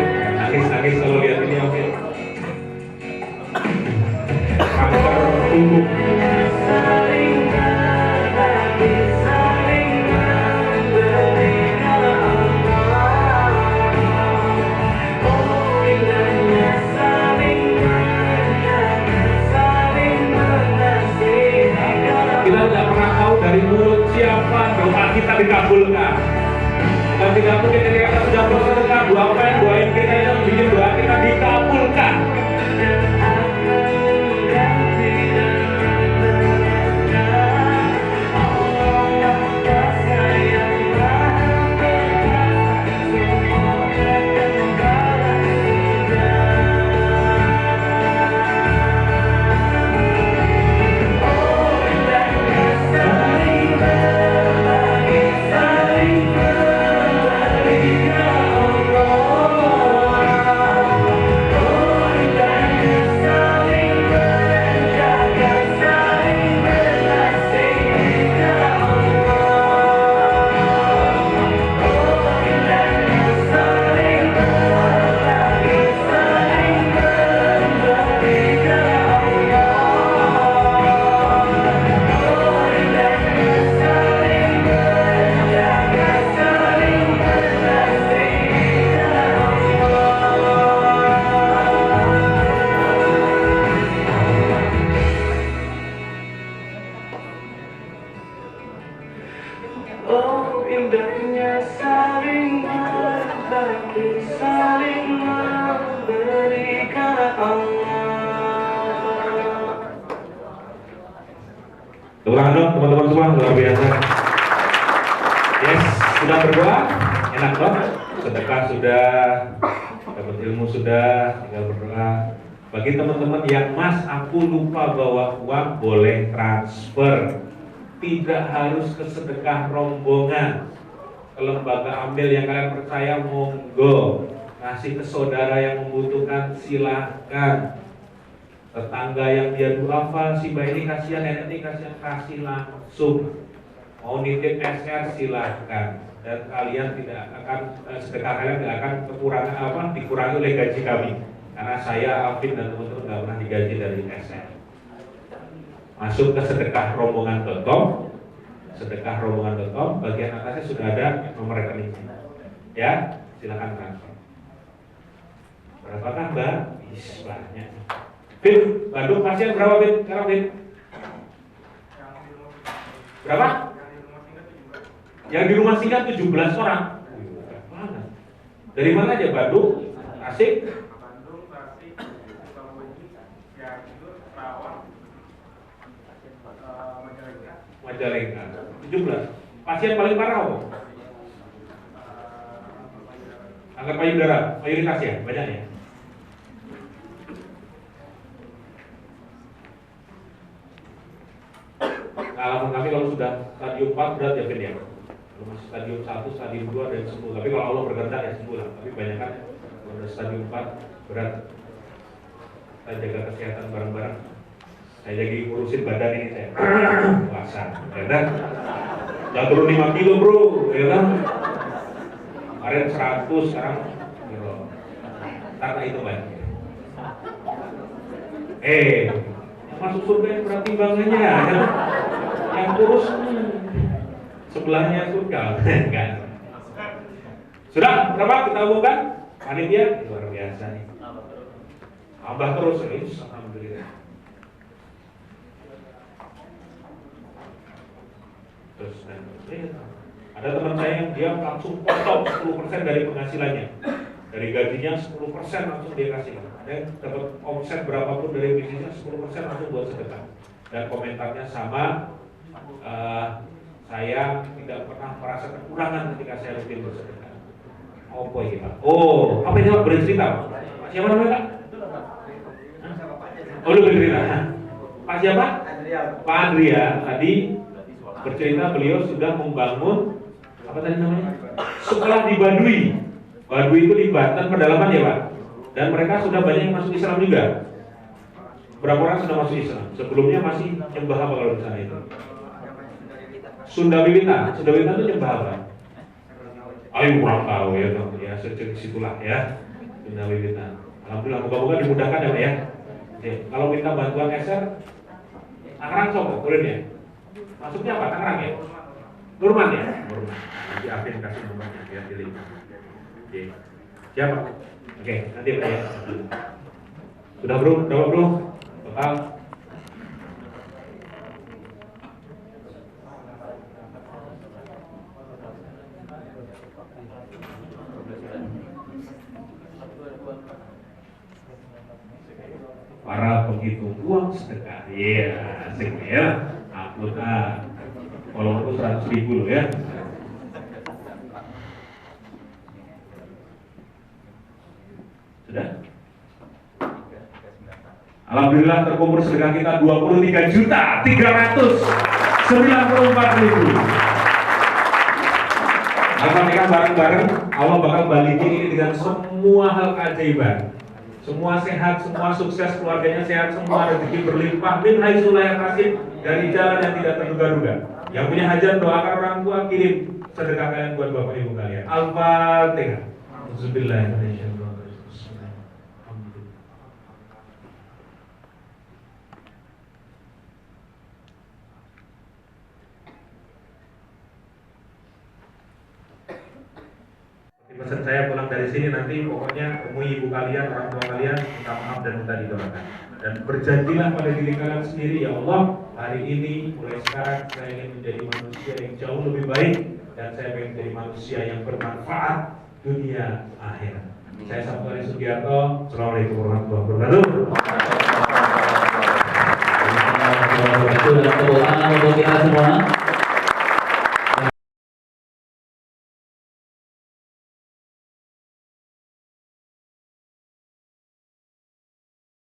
Speaker 1: nangis kalau lihat ini oke. Kanker tubuh. Kita tidak pernah tahu dari mulut siapa doa kita dikabulkan. Dan tidak mungkin ketika kita sudah bersedekah, doain kita yang bikin doa kita dikabulkan.
Speaker 7: Oh indahnya saling berbagi, saling memberi karena Allah.
Speaker 1: Tepuk tangan dong teman-teman semua, luar biasa. Yes, sudah berdoa, enak dong. Sedekah sudah, dapat ilmu sudah, tinggal berdoa. Bagi teman-teman yang Mas, aku lupa bawa uang, boleh transfer. Tidak harus ke sedekah rombongan. Ke lembaga ambil yang kalian percaya, monggo. Kasih ke saudara yang membutuhkan, silahkan. Tetangga yang dia duafa, si bayi ini kasihan, nenek ini kasihan, kasih langsung. Mau nitip SR silahkan. Dan kalian tidak akan, sedekah kalian tidak akan kekurangan dikurangi oleh gaji kami. Karena saya, Alvin dan teman-teman nggak pernah digaji dari SR. Masuk ke sedekahrombongan.com, sedekahrombongan.com, bagian atasnya sudah ada nomor rekeningnya. Ya, silakan transfer. Berapakah Mbak? Banyak. Fit, Bandung pasien berapa Fit? Sekarang Fit? Berapa? Yang di rumah singgah 17 orang. Mana? Dari mana aja? Bandung, Tasik, Majalengka. 17. Pasien paling parah apa? Kanker payudara, mayoritas ya, banyak ya. Pengalaman kami kalau sudah stadium 4 berat ya Vin ya. Kalau masih stadium 1, stadium 2 dan sembuh. Tapi kalau Allah berkehendak ya sembuh lah. Tapi banyak kan kalau sudah stadium 4 berat. Kita jaga kesehatan bareng-bareng. Saya jadi ngurusin badan ini saya. Puasa, ya kan? Jangan turun 5 kilo bro, ya kan? Kemarin 100, sekarang kilo. Karena itu banyak. Yang masuk surga yang berat timbangannya, ya. Yang kurus sebelahnya surga, enggak. Sudah berapa kita umumkan? Panitia luar biasa nih. Tambah terus, alhamdulillah. Terus dan Ada teman saya yang dia langsung potong 10% dari penghasilannya. Dari gajinya 10% langsung dia kasih. Ada yang dapat omset berapapun dari bisnisnya 10% langsung buat sedekah. Dan komentarnya sama, saya tidak pernah merasa kekurangan ketika saya rutin bersedekah. Oh boy Pak. Oh, apa itu Pak? Boleh cerita Pak? Siapa namanya Pak? Oh lu bercerita. Pak siapa? Pak Andria tadi bercerita beliau sudah membangun apa tadi namanya? Sekolah di Baduy. Baduy itu di Banten pedalaman ya Pak. Dan mereka sudah banyak yang masuk Islam juga. Berapa orang sudah masuk Islam? Sebelumnya masih nyembah apa kalau di sana itu? Sunda Wiwitan. Sunda Wiwitan itu nyembah apa? Ayo kurang tahu ya dong. Ya sejenis situlah ya. Sunda Wiwitan. Alhamdulillah moga-moga dimudahkan ya Pak ya. Oke, kalau minta bantuan eser, Tangerang sobo, boleh ya? Masuknya apa? Tangerang ya? Nurman ya? Nurman. Nanti Afin kasih nomornya biar pilih. Oke. Siapa? Oke, nanti Pak ya. Sudah bro, jawab bro. Total. Para penghitung uang sedekah, iya, asik ya. Upload kalau itu 100.000 loh ya. Sudah? Alhamdulillah terkumpul sedekah kita 23.394.000. Alhamdulillah bareng-bareng Allah bakal balikin ini dengan semua hal keajaiban. Semua sehat, semua sukses, keluarganya sehat, semua rezeki berlimpah. Min haitsu la yahtasib, dari jalan yang tidak terduga-duga. Yang punya hajat doakan orang tua, kirim sedekah kalian buat bapak ibu kalian. Al-Fatihah. Bismillahirrahmanirrahim. Pesan saya pulang dari sini nanti pokoknya temui ibu kalian, orang tua kalian, minta maaf dan minta didoakan. Dan berjanjilah pada diri kalian sendiri, ya Allah, hari ini mulai sekarang saya ingin menjadi manusia yang jauh lebih baik dan saya ingin menjadi manusia yang bermanfaat dunia akhirat. Saya Sabtu Hari Sugiarto. Assalamualaikum warahmatullahi wabarakatuh.